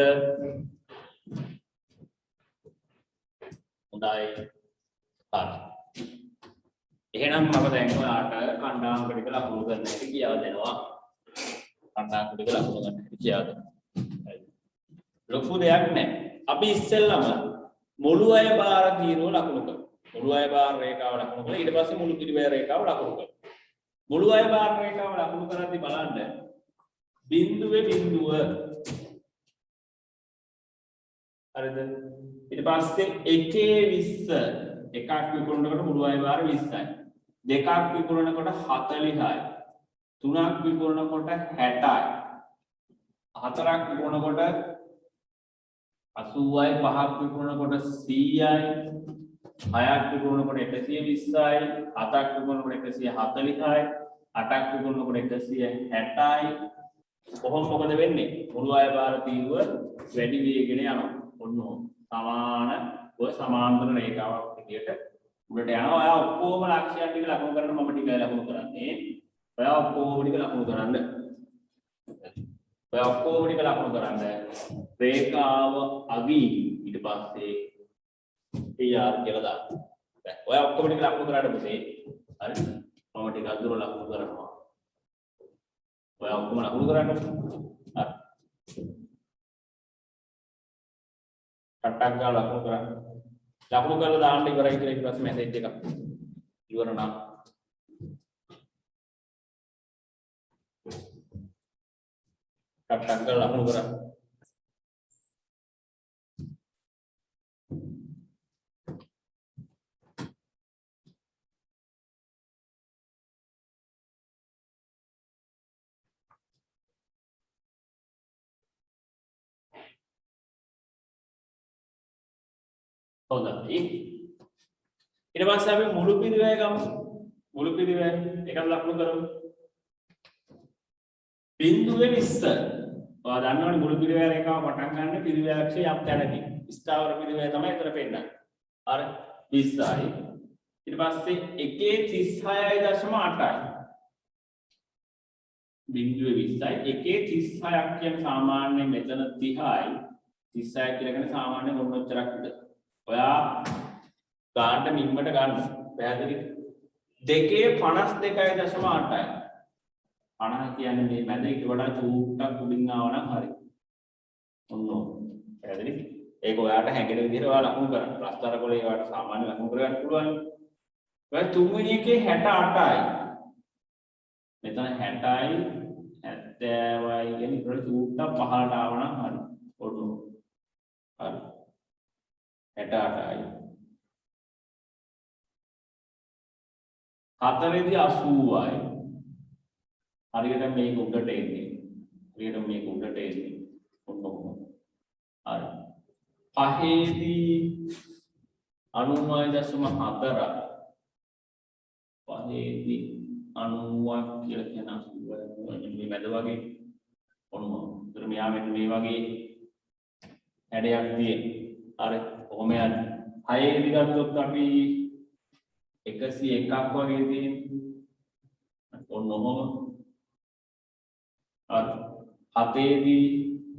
හොඳයි. හරි. එහෙනම් මම දැන් ඔයාලට කණ්ඩායම් ටික ලකුණු ගන්න හැටි කියලා දෙනවා. කණ්ඩායම් ටික ලකුණු ගන්න හැටි කියලා දෙනවා. හරි. ලොකු දෙයක් නැහැ. අපි ඉස්සෙල්ලම මුළු අය බාර තීරුව ලකුණු කරමු. මුළු අය බාර රේඛාව ලකුණු කරලා ඊට පස්සේ මුළු පිරිවැය රේඛාව ලකුණු කරමු. මුළු අය බාර රේඛාව ලකුණු කරද්දී බලන්න බිඳුවේ බිඳුව හරිද? ඊට පස්සේ 1 එකක් විකුණනකොට මුළු අය බාර 20යි. දෙකක් විකුණනකොට 40යි. තුනක් විකුණනකොට 60යි. හතරක් විකුණනකොට 80යි. පහක් විකුණනකොට 100යි. හයක් විකුණනකොට 120යි. හතක් විකුණනකොට 140යි. අටක් විකුණනකොට 160යි. කොහොම මොකද වෙන්නේ? මුළු අය බාර තීරුව වැඩි වේගෙන යනවා. ඔන්න සමාන ඔය සමාන්තර රේඛාවක් විදියට උඩට යනවා. ඔයා ඔක්කොම ලක්ෂයන් ටික ලකුණු කරන මම ටික ලකුණු කරන්නේ. ඔයා ඔක්කොම ටික ලකුණු කරන්න. ඔයා ඔක්කොම ටික ලකුණු කරන්න. රේඛාව අගී ඊට පස්සේ PR කියලා දාන්න. දැන් ඔයා ඔක්කොම ටික ලකුණු කරාට පස්සේ හරි මම ටික අඳුර ලකුණු කරනවා. ඔයා ඔක්කොම ලකුණු කරන්න. හරි. කට්ටක් ගාලා ලකුණු කරන්න. ලකුණු කරලා දාන්න ඉවරයි කියලා ඊට පස්සේ මැසේජ් එකක්. ඉවර නම් කට්ටක් ගාලා ලකුණු කරන්න. හොඳයි. ඊට පස්සේ අපි මුළු පිරිවැය ගමු. මුළු පිරිවැය එකක් ලකුණු කරමු. බිඳුවේ 20. ඔයා දන්නවනේ මුළු පිරිවැය රේඛාව පටන් ගන්න පිරිවැය අක්ෂය යම් තැනකින්. ස්ථාවර පිරිවැය තමයි එතන පෙන්නන්නේ. හරි 20යි. ඊට පස්සේ 1.36.8යි. බිඳුවේ 20යි 1.36ක් කියන සාමාන්‍යයෙන් මෙතන 30යි. 36 කියලා කියන්නේ සාමාන්‍ය මොනොච්චරක් විතර. ඔයා ගානට මිම්මට ගන්න. පැහැදිලි? 2.52.8යි. 50 කියන්නේ මේ මැද ඊට වඩා චූට්ටක් උඩින් ආව නම් හරි. ඔන්න පැහැදිලි? ඒක ඔයාට හැඟෙන විදිහට ඔයා ලකුණු කරන්න. ප්‍රස්තාර කොලේ ඔයාට සාමාන්‍ය ලකුණු කරගන්න පුළුවන්. ඔය තුන්වෙනි එකේ 68යි. මෙතන 60යි 70යි කියන්නේ ඉතල චූට්ටක් පහළට ආව නම් හරි. ඔන්න හරි. 68යි. 4 80යි. හරියට මේක උඩට එන්නේ. හරියට මේක උඩට එන්නේ. ඔන්න ඔහොම. හරි. 5දී 99.4යි. 5දී 90ක් කියලා කියන මේ මැද වගේ ඔන්න. ඒතර මෙයා මෙන්න මේ වගේ හැඩයක් තියෙන. හරි. කොහොම යන්නේ? 6දී ගත්තොත් අපි 101ක් වගේ තියෙන්නේ. ඔන්න ඔහොම. හරි. 7දී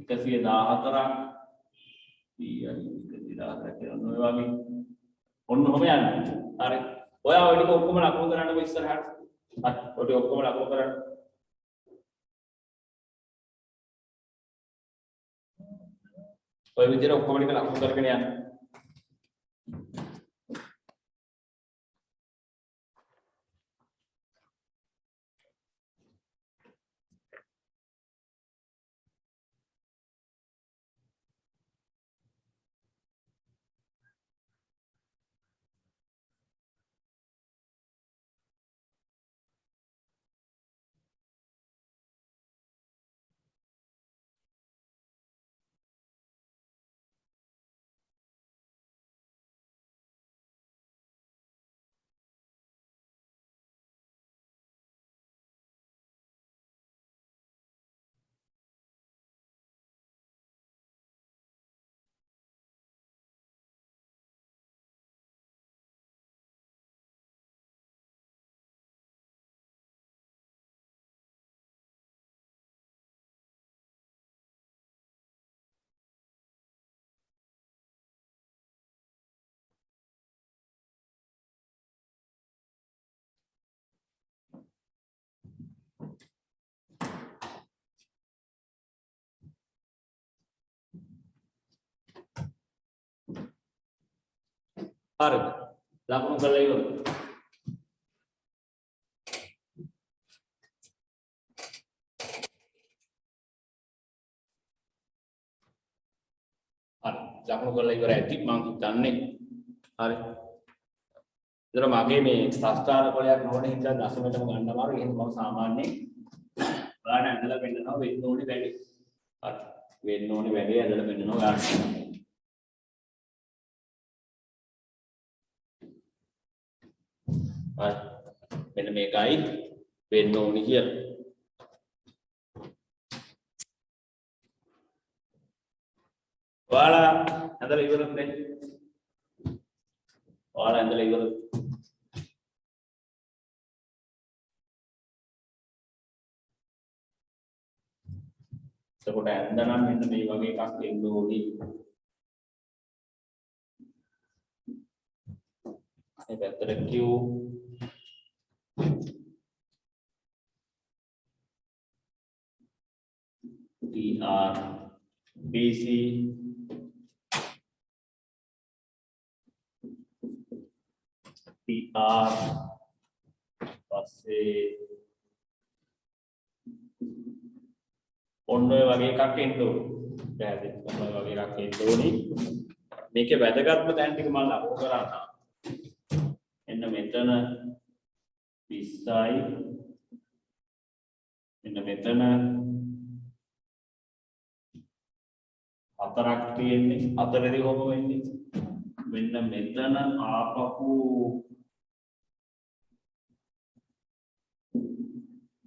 114ක් 114ක් කියන ඔය වගේ. ඔන්න ඔහොම යන්නේ. හරි. ඔයා ඔය ටික ඔක්කොම ලකුණු කරන්නකො ඉස්සරහට. හරි. ඔය ටික ඔක්කොම ලකුණු කරන්න. ඔය විදිහට ඔක්කොම ටික ලකුණු කරගෙන යන්න. හරිද? ලකුණු කරලා ඉවරයි. හරි. ලකුණු කරලා ඉවරයි ඇති මම හිතන්නේ. හරි. ඒතර මගේ මේ ස්ථාන කොලයක් නොවන හින්දා දශමයටම ගන්න අමාරු. එහෙනම් මම සාමාන්‍යයෙන් බලන්න ඇඳලා පෙන්නනවා වෙන්න ඕනේ වැඩි. හරි. වෙන්න ඕනේ වැඩි ඇඳලා පෙන්නනවා ගන්න. හරි. මෙන්න මේකයි වෙන්න ඕනේ කියලා. ඔයාලා ඇඳලා ඉවරද නේ? ඔයාලා ඇඳලා ඉවරද? එතකොට ඇඳනම් මෙන්න මේ වගේ එකක් එන්න ඕනේ. මේ පැත්තට Q TR BC TR පස්සේ ඔන්න ඔය වගේ එකක් එන්න ඕනේ. පැහැදිලි. ඔන්න ඔය වගේ එකක් එන්න ඕනේ. මේකේ වැදගත්ම තැන් ටික මම ලකුණු කරන්නම්. එන්න මෙතන 20යි. මෙන්න මෙතන හතරක් තියෙන්නේ. හතරේදී කොහොම වෙන්නේ? මෙන්න මෙතන ආපහු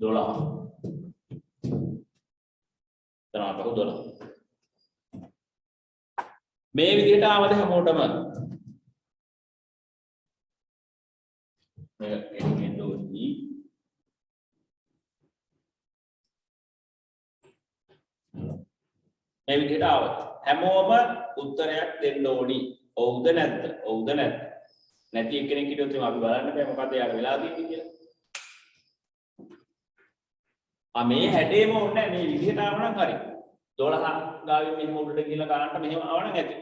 12. තරාපහු 12. මේ විදිහට ආවද හැමෝටම? මේක එන්නේ දෝනි. මේ විදිහට ආවද? හැමෝම උත්තරයක් දෙන්න ඕනි. ඔව්ද නැද්ද? ඔව්ද නැද්ද? නැති එක්කෙනෙක් හිටියොත් අපි බලන්න බෑ මොකද යාර වෙලා තියෙන්නේ කියලා. මේ හැඩේම ඕනේ මේ විදිහට ආවනම් හරි. 12 ගාවින් මෙහෙම උඩට ගිහලා ගන්නට මෙහෙම ආවනම් ඇති.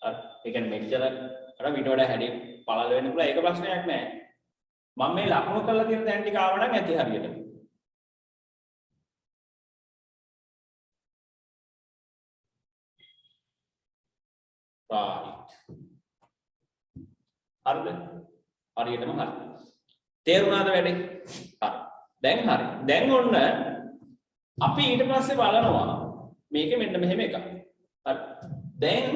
හරි. ඒ කියන්නේ මෙච්චර අර ඊට වඩා හැඩේ පළල වෙන්න පුළුවන් ඒක ප්‍රශ්නයක් නෑ. මම මේ ලකුණු කරලා තියෙන තැන් ටික ආවනම් ඇති හරියට. right. හරිද? හරියටම හරි. තේරුණාද වැඩේ? හරි. දැන් හරි. දැන් ඔන්න අපි ඊට පස්සේ බලනවා මේකේ මෙන්න මෙහෙම එකක්. හරි. දැන්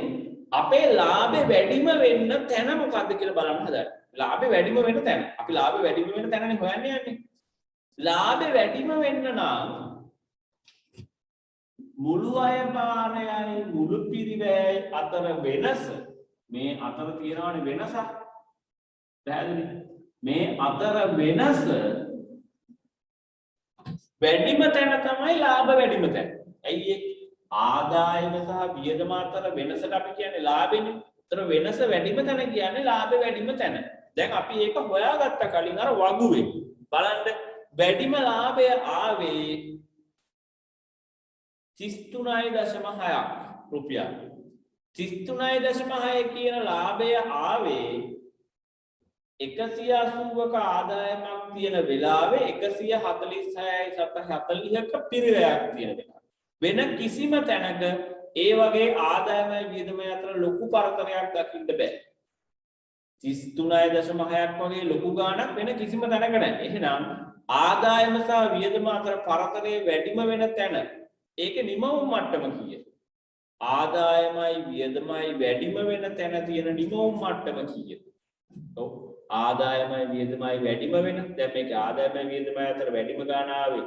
අපේ ලාභේ වැඩිම වෙන්න තැන මොකද්ද කියලා බලන්න හදන්න. ලාභේ වැඩිම වෙන්න තැන. අපි ලාභේ වැඩිම වෙන්න තැනනේ හොයන්න යන්නේ. ලාභේ වැඩිම වෙන්න නම් මුළු අය භාරයයි මුළු පිරිවැයයි අතර වෙනස මේ අතර තියෙනවනේ වෙනසක්. පැහැදිලි? මේ අතර වෙනස වැඩිම තැන තමයි ලාභ වැඩිම තැන. ඇයි ඒ? ආදායම සහ වියදම අතර වෙනසට අපි කියන්නේ ලාභෙනේ. ඒතර වෙනස වැඩිම තැන කියන්නේ ලාභ වැඩිම තැන. දැන් අපි ඒක හොයාගත්ත කලින් අර වගුවේ. බලන්න වැඩිම ලාභය ආවේ 33.6ක් රුපියල්. 33.6 කියන ලාභය ආවේ 180ක ආදායමක් තියෙන වෙලාවේ 146.40ක පිරිවැයක් තියෙන වෙලාව. වෙන කිසිම තැනක ඒ වගේ ආදායමයි වියදමයි අතර ලොකු පරතරයක් දකින්න බෑ. 33.6ක් වගේ ලොකු ගාණක් වෙන කිසිම තැනක නැහැ. එහෙනම් ආදායම සහ වියදම අතර පරතරය වැඩිම වෙන තැන ඒකේ නිමවුම් මට්ටම කීයද? ආදායමයි වියදමයි වැඩිම වෙන තැන තියෙන නිමවුම් මට්ටම කීයද? ඔව් ආදායමයි වියදමයි වැඩිම වෙන දැන් මේක ආදායමයි වියදමයි අතර වැඩිම ගාණ ආවේ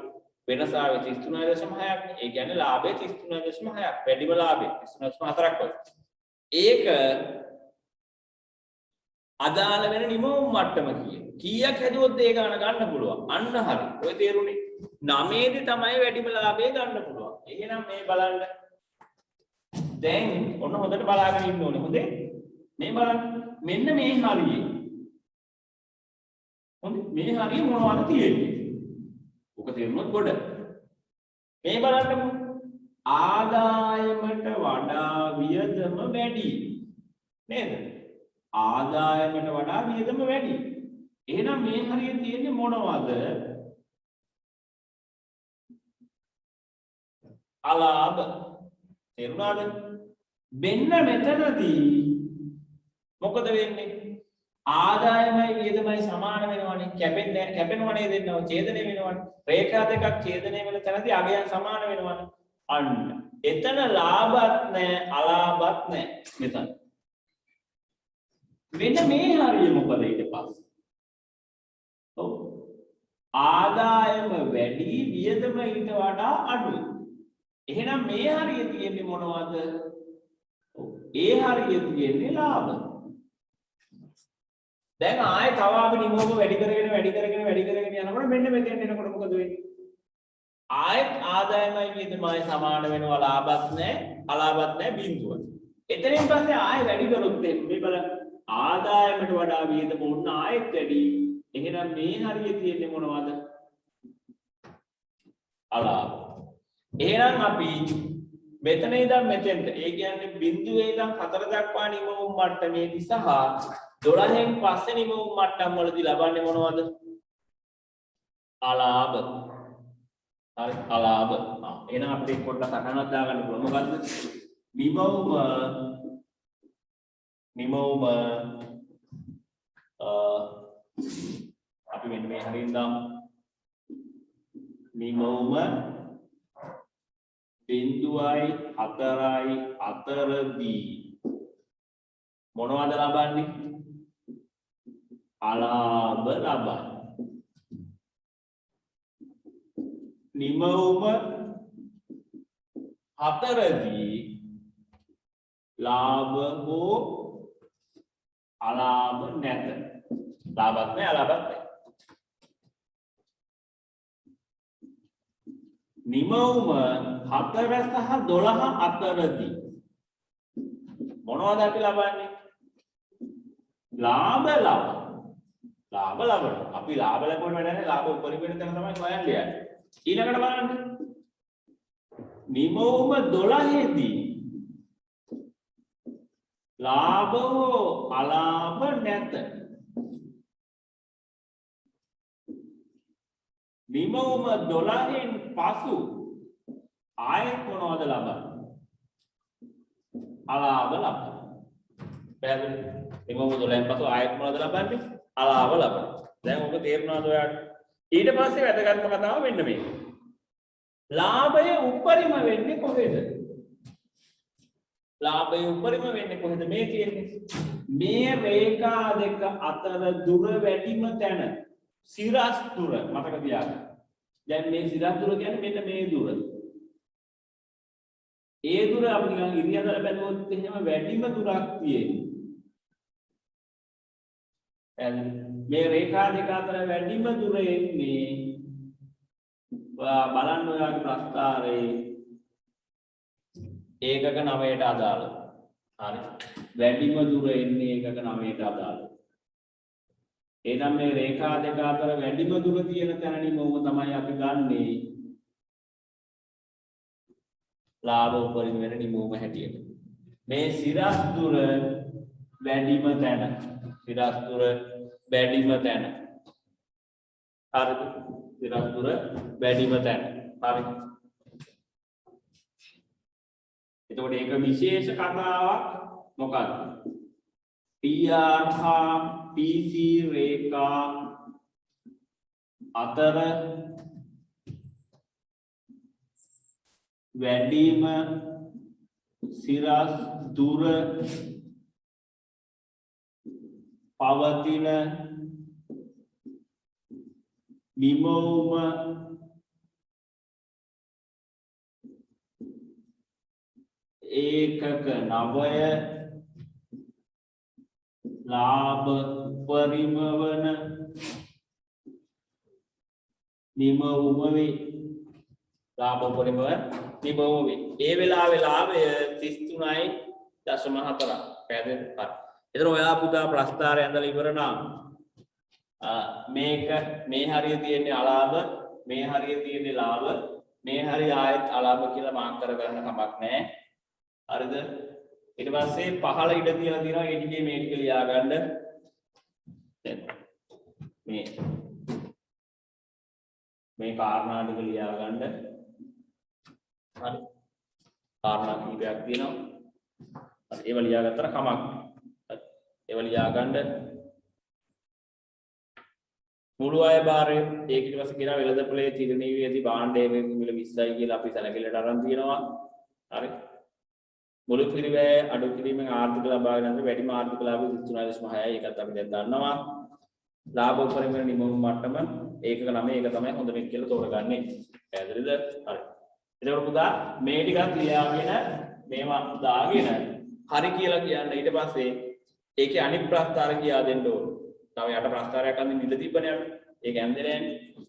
වෙනස ආවේ 33.6ක්. ඒ කියන්නේ ලාභය 33.6ක් වැඩිම ලාභය 33.4ක් වගේ. ඒක අදාළ වෙන නිමවුම් මට්ටම කීයක් හැදුවොත් ඒ ගාණ ගන්න පුළුවන්. අන්න හරි. ඔය තේරුණේ 9 දී තමයි වැඩිම ලාභය ගන්න පුළුවන්. එහෙනම් මේ බලන්න. දැන් ඔන්න හොඳට බලාගෙන ඉන්න ඕනේ. හොඳේ. මේ බලන්න. මෙන්න මේ හරියේ. හොඳේ. මේ හරිය මොනවද තියෙන්නේ? ඔක තේරුණොත් ගොඩ. මේ බලන්නකෝ. ආදායමට වඩා වියදම වැඩි. නේද? ආදායමට වඩා වියදම වැඩි. එහෙනම් මේ හරිය තියෙන්නේ මොනවද? අලාභ. තේරුණාද? මෙන්න මෙතනදී මොකද වෙන්නේ? ආදායමයි වියදමයි සමාන වෙනවනේ. කැපෙනව නේද දෙන්නව ඡේදනය වෙනවනේ. රේඛා දෙකක් ඡේදනය වෙන තැනදී අගයන් සමාන වෙනවනේ. අන්න. එතන ලාභත් නැහැ, අලාභත් නැහැ. මෙතන. මෙන්න මේ හරිය මොකද ඊට පස්සේ? ඔව්. ආදායම වැඩි, වියදම ඊට වඩා අඩුයි. එහෙනම් මේ හරිය තියෙන්නේ මොනවද? ඒ හරිය තියෙන්නේ ලාභ. දැන් ආයෙ තව අපි නිමෝම වැඩි කරගෙන යනකොට මෙන්න මෙතෙන් එනකොට මොකද වෙන්නේ? ආයෙත් ආදායමයි වියදමයි සමාන වෙනවා, ලාභත් නැහැ, අලාභත් නැහැ, බිඳුව. එතනින් පස්සේ ආයෙ වැඩි කරොත් මේ බලන්න ආදායමට වඩා වියදම උන්න ආයෙත් වැඩි. එහෙනම් මේ හරිය තියෙන්නේ මොනවද? අලාභ. එහෙනම් අපි මෙතන ඉඳන් මෙතෙන්ට, ඒ කියන්නේ බිඳුවේ ඉඳන් 4 දක්වා නිමවුම් මට්ටමේදී සහ 12න් පස්සේ නිමවුම් මට්ටම් වලදී ලබන්නේ මොනවද? අලාභ. හරි, අලාභ. එහෙනම් අපිට පොඩ්ඩක් සටහනක් දාගන්න පුළුවන්. මොකද්ද? නිමවුම අපි මෙන්න මේ හරියෙන් දාමු. නිමවුම බිඳුවයි 4යි අතරදී මොනවද ලබන්නේ? අලාභ ලබන්නේ. නිමවුම 4දී ලාභ හෝ අලාභ නැත. ලාභත් නැහැ, අලාභත් නැහැ. නිමවුම 4 සහ 12 අතරදී මොනවද අපි ලබන්නේ? ලාභ ලබන. අපි ලාභ ලැබුණ වැඩ නැහැ, ලාභ උපරිම වෙන තැන තමයි හොයන්නේ යන්නේ. ඊළඟට බලන්න. නිමවුම 12දී ලාභ හෝ අලාභ නැත. නිමවුම 12න් පසු ආයෙත් මොනවද ලබන්නේ? අලාභ ලබන. පැහැදිලි? නිමවුම 12න් පසු ආයෙත් මොනවද ලබන්නේ? අලාභ ලබන. දැන් ඔබ තේරුණාද ඔයාලට? ඊට පස්සේ වැදගත්ම කතාව මෙන්න මේක. ලාභය උපරිම වෙන්නේ කොහෙද? ලාභය උපරිම වෙන්නේ කොහෙද? මේ තියෙන්නේ. මේ රේඛා දෙක අතර දුර වැඩිම තැන. සිරස් දුර මතක තියාගන්න. දැන් මේ සිරස් දුර කියන්නේ මෙන්න මේ දුර. ඒ දුර අපි නිකන් ඉරියව්වල බැලුවොත් එහෙම වැඩිම දුරක් තියෙන්නේ. මේ රේඛා දෙක අතර වැඩිම දුර එන්නේ බලන්න ඔයාගේ ප්‍රස්ථාරයේ ඒකක 9ට අදාළව. හරි. වැඩිම දුර එන්නේ ඒකක 9ට අදාළව. එහෙනම් මේ රේඛා දෙක අතර වැඩිම දුර තියෙන තැන නිමවුම තමයි අපි ගන්නෙ ලාභ උපරිම වෙන නිමවුම හැටියට. මේ සිරස් දුර වැඩිම තැන. සිරස් දුර වැඩිම තැන. හරිද? සිරස් දුර වැඩිම තැන. හරි. එතකොට ඒක විශේෂ කතාවක් මොකක්ද? PR හා PC රේඛා අතර වැඩිම සිරස් දුර පවතින නිමවුම ඒකක 9 ලාභ උපරිම වන නිමවුම වේ. ලාභ උපරිම නිමවුම වේ. ඒ වෙලාවේ ලාභය 33.4. පැහැදිලිද? හරි. එතන ඔයා පුතා ප්‍රස්ථාරය ඇඳලා ඉවර නම් මේක මේ හරිය තියෙන්නේ අලාභ, මේ හරිය තියෙන්නේ ලාභ, මේ හරිය ආයෙත් අලාභ කියලා මාක් කර ගන්න කමක් නැහැ. හරිද? ඊට පස්සේ පහළ ඉඩ තියලා තියෙනවා ඒ ටිකේ මේ ටික ලියා ගන්න. මේ කාරණා ටික ලියා ගන්න. හරි. කාරණා කීපයක් තියෙනවා. හරි ඒව ලියා ගත්තා කමක්. හරි. ඒව ලියා ගන්න. මුළු අය භාරය ඒක ඊට පස්සේ කියනවා වෙළඳපොලේ තිරණී වේදී භාණ්ඩයේ මිල 20යි කියලා අපි සැලකිල්ලට අරන් තියෙනවා. හරි. මුළු පිරිවැය අඩු කිරීමෙන් ආර්ථික ලාභාගෙන වැඩිම ආර්ථික ලාභය 33.6යි ඒකත් අපි දැන් දන්නවා. ලාභ උපරිම නිමවුම් මට්ටම ඒකක 9 ඒක තමයි හොඳ මෙක් කියලා තෝරගන්නේ. පැහැදිලිද? හරි. එතකොට පුතා මේ ටිකක් ලියාගෙන මේවා දාගෙන හරි කියලා කියන්න ඊට පස්සේ ඒකේ අනිත් ප්‍රස්තාර කියා දෙන්න ඕන. තව යට ප්‍රස්තාරයක් අඳින්න ඉඳ තිබ්බනේ අපි. ඒක ඇන්දේ නෑනේ.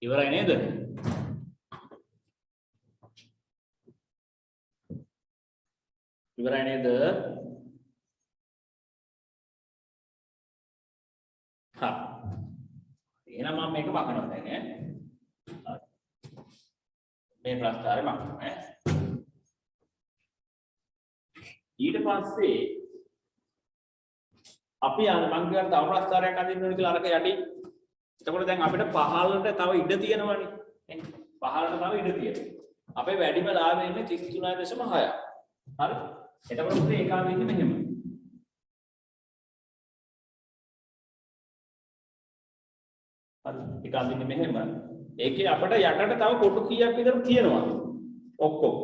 ඉවරයි නේද? ඉවරයි නේද? හා එහෙනම් මම මේක වහනවා දැන් ඈ. මේ ප්‍රස්තාරේ වහනවා ඈ. ඊට පස්සේ අපි යන මං කියන තව ප්‍රස්තාරයක් අඳින්න ඕනේ කියලා අරක යටි. එතකොට දැන් අපිට පහළට තව ඉඩ තියෙනවනේ. පහළට තව ඉඩ තියෙනවා. අපේ වැඩිම ලාභය ඉන්නේ 33.6. හරි. එතකොට උදේ ඒකාව ඉන්නේ මෙහෙම. හරි. ඒකාව ඉන්නේ මෙහෙම. ඒකේ අපිට යටට තව කොටු කීයක් විතර තියෙනවා. ඔක්කොම.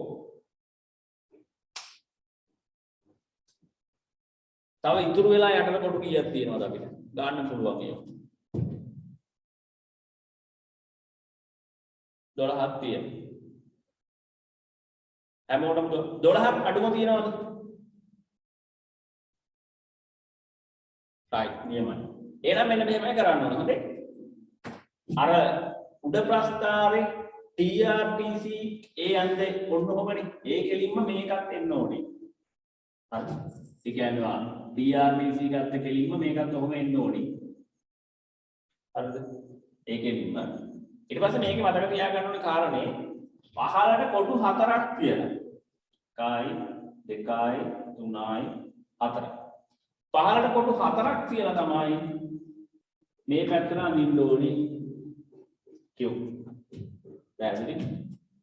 තව ඉතුරු වෙලා යටට කොටු කීයක් තියෙනවද අපිට? ගන්න පුළුවන් ඒක. 12ක් තියෙනවා. හැමෝටම 12ක් අඩුම තියෙනවද? right නියමයි. එහෙනම් මෙන්න මෙහෙමයි කරන්න ඕන. හොඳේ. අර උඩ ප්‍රස්තාරේ TRTC ඒ යන්නේ ඔන්න ඔහමනේ. ඒ කෙලින්ම මේකත් එන්න ඕනේ. හරි. ඒ කියන්නේ TRTC ගත්ත කෙලින්ම මේකත් ඔහම එන්න ඕනේ. හරිද? ඒ කෙලින්ම ඊට පස්සේ මේක මතක තියාගන්න ඕනේ කාරණේ පහළට කොටු 4ක් තියෙනවා. 1යි 2යි 3යි 4යි. පහළට කොටු 4ක් තියලා තමයි මේ පැත්තට අඳින්න ඕනේ Q. පැහැදිලි?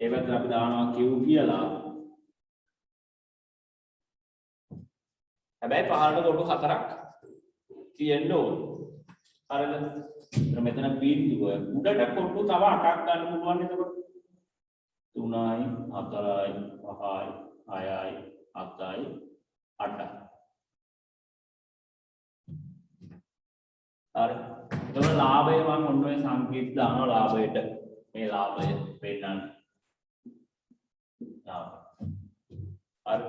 ඒ පැත්තට අපි දානවා Q කියලා. හැබැයි පහළට කොටු 4ක් තියෙන්න ඕනේ. හරිද? මෙතන බිඳුව උඩට කොටු තව 8ක් ගන්න පුළුවන් එතකොට 3යි 4යි 5යි 6යි 7යි 8යි. හරි. එතකොට ලාභය මම ඔන්න ඔය සංකේත දානවා ලාභයට. මේ ලාභය පෙන්නන්න. හරි.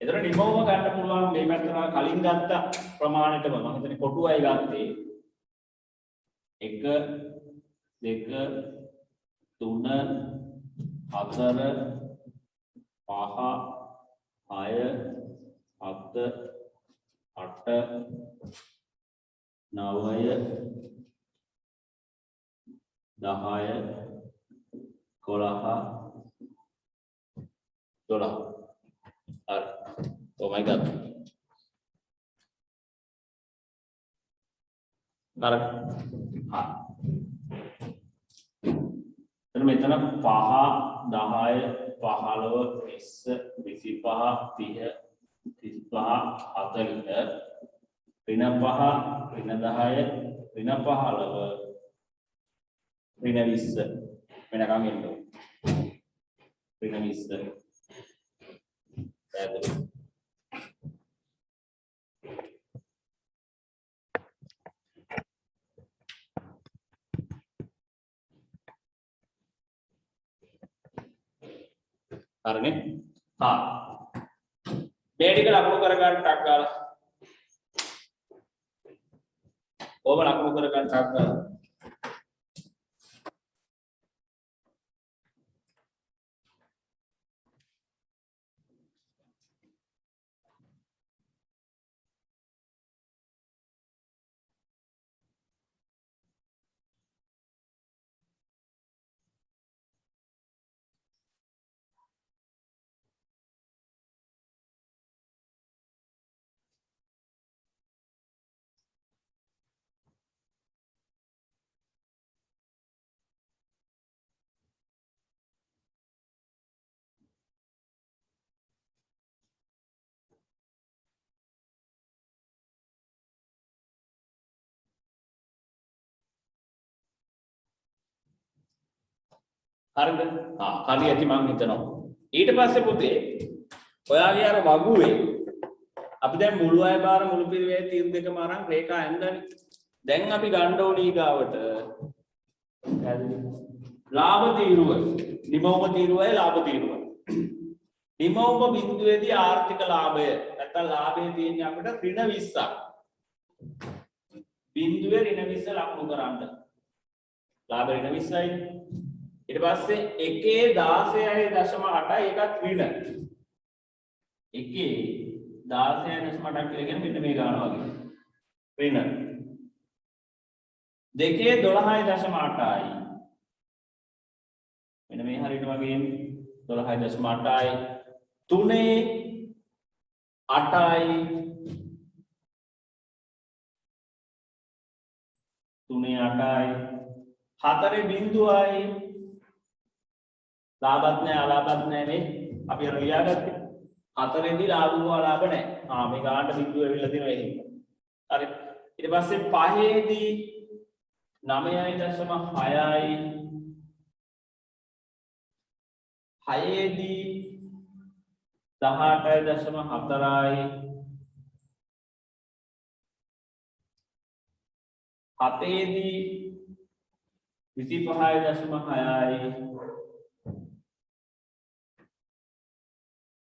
එතකොට නිමවම ගන්න පුළුවන් මේ පැත්තට කලින් ගත්ත ප්‍රමාණයටම මම හිතන්නේ කොටුවයි ගත්තේ 1 2 3 4 5 6 7 8 9 10 12 හරි. Oh my god. Correct. Ha. එතන මෙතන 5 10 15 20 25 30 35 40 ඍණ 5 ඍණ 10 ඍණ 15 ඍණ 20 වෙනකම් එන්න ඕනේ. ඍණ 20 පැහැදිලි. හරිනේ. හා මේ ටික ලකුණු කරගන්න ටක් ගාලා. ඕම ලකුණු කරගන්න ටක් ගාලා. හරිද? හරි ඇති මං හිතනවා. ඊට පස්සේ පුතේ ඔයාගේ අර වගුවේ අපි දැන් මුළු අය බාර මුළු පිළිවෙලේ තීරු දෙකම අරන් රේඛා ඇඳන්නේ. දැන් අපි ගන්න ඕනි ඊගාවට. පැහැදිලි. ලාභ තීරුව නිමවුම තීරුවයි ලාභ තීරුවයි. නිමවුම බිඳුවේදී ආර්ථික ලාභය නැත්නම් ලාභය තියෙන්නේ අපිට ඍණ 20ක්. බිඳුවේ ඍණ 20 ලකුණු කරන්න. ලාභ ඍණ 20යි. ඊට පස්සේ 1/16.8 ඒකත් ඍණ. 1/16.8 කියලා කියන්නේ මෙන්න මේ ගාන වගේ. ඍණ. 2/12.8යි. මෙන්න මේ හරියට වගේ 12.8යි. 3/8යි. 3/8යි. 4.0යි. ලාභත් නැහැ අලාභත් නැහැ නේ. අපි අර ලියාගත්තේ. 4ෙන්දී ලාභ හෝ අලාභ නැහැ. මේ ගානට බිඳුව ඇවිල්ලා තියෙනවා එහෙම. හරි. ඊට පස්සේ 5ෙන්දී 9.6යි. 6ෙන්දී 18.4යි. 7ෙන්දී 25.6යි.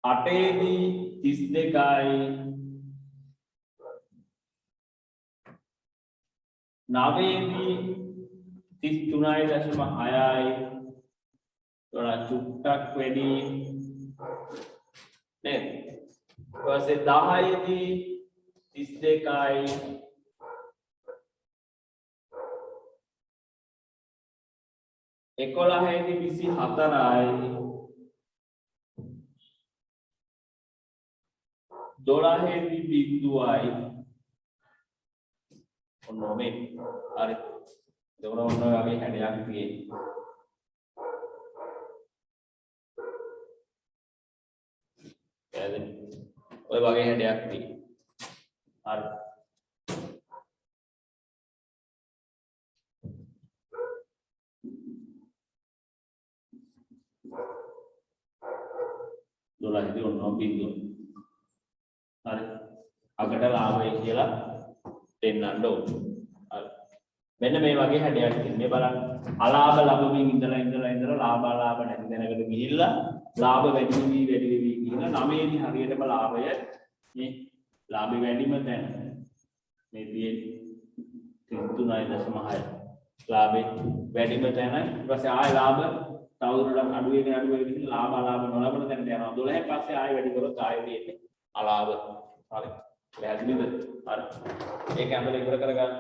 8ෙන්දී 32යි. 9ෙන්දී 33.6යි. थोड़ा चुट्टක් වැඩි නේද? ඊපස්සේ 10ෙන්දී 32යි. 11ෙන්දී 24යි. 12ෙන්දී 0යි. ඔන්න මේ හරි. ඒකම ඔන්න ඔය වගේ හැඩයක් තියෙන්නේ. ඔය වගේ හැඩයක් තියෙනවා. හරි. දොළහේදී ඔන්න බිඳුව. හරි. අගට ලාභය කියලා දෙන්නන්න ඕන. හරි. මෙන්න මේ වගේ හැඩයක් තියෙනවා. මේ බලන්න. අලාභ ලැබමින් ඉඳලා ලාභ අලාභ නැති දැනකට ගිහිල්ලා ලාභ වැඩි වෙවි කියලා 9ෙදි හරියටම ලාභය මේ ලාභය වැඩිම තැන මේ තියෙන්නේ 3.6 ලාභය වැඩිම තැන ඊට පස්සේ ආය ලාභ තවදුරටත් අඩු වෙන ඉතින් ලාභ අලාභ නොලබන තැනට යනවා 12න් පස්සේ ආය වැඩි කරොත් ආය තියෙන්නේ අලාභ හරි පැහැදිලිද හරි ඒක ඇඳලා ඉවර කරගන්න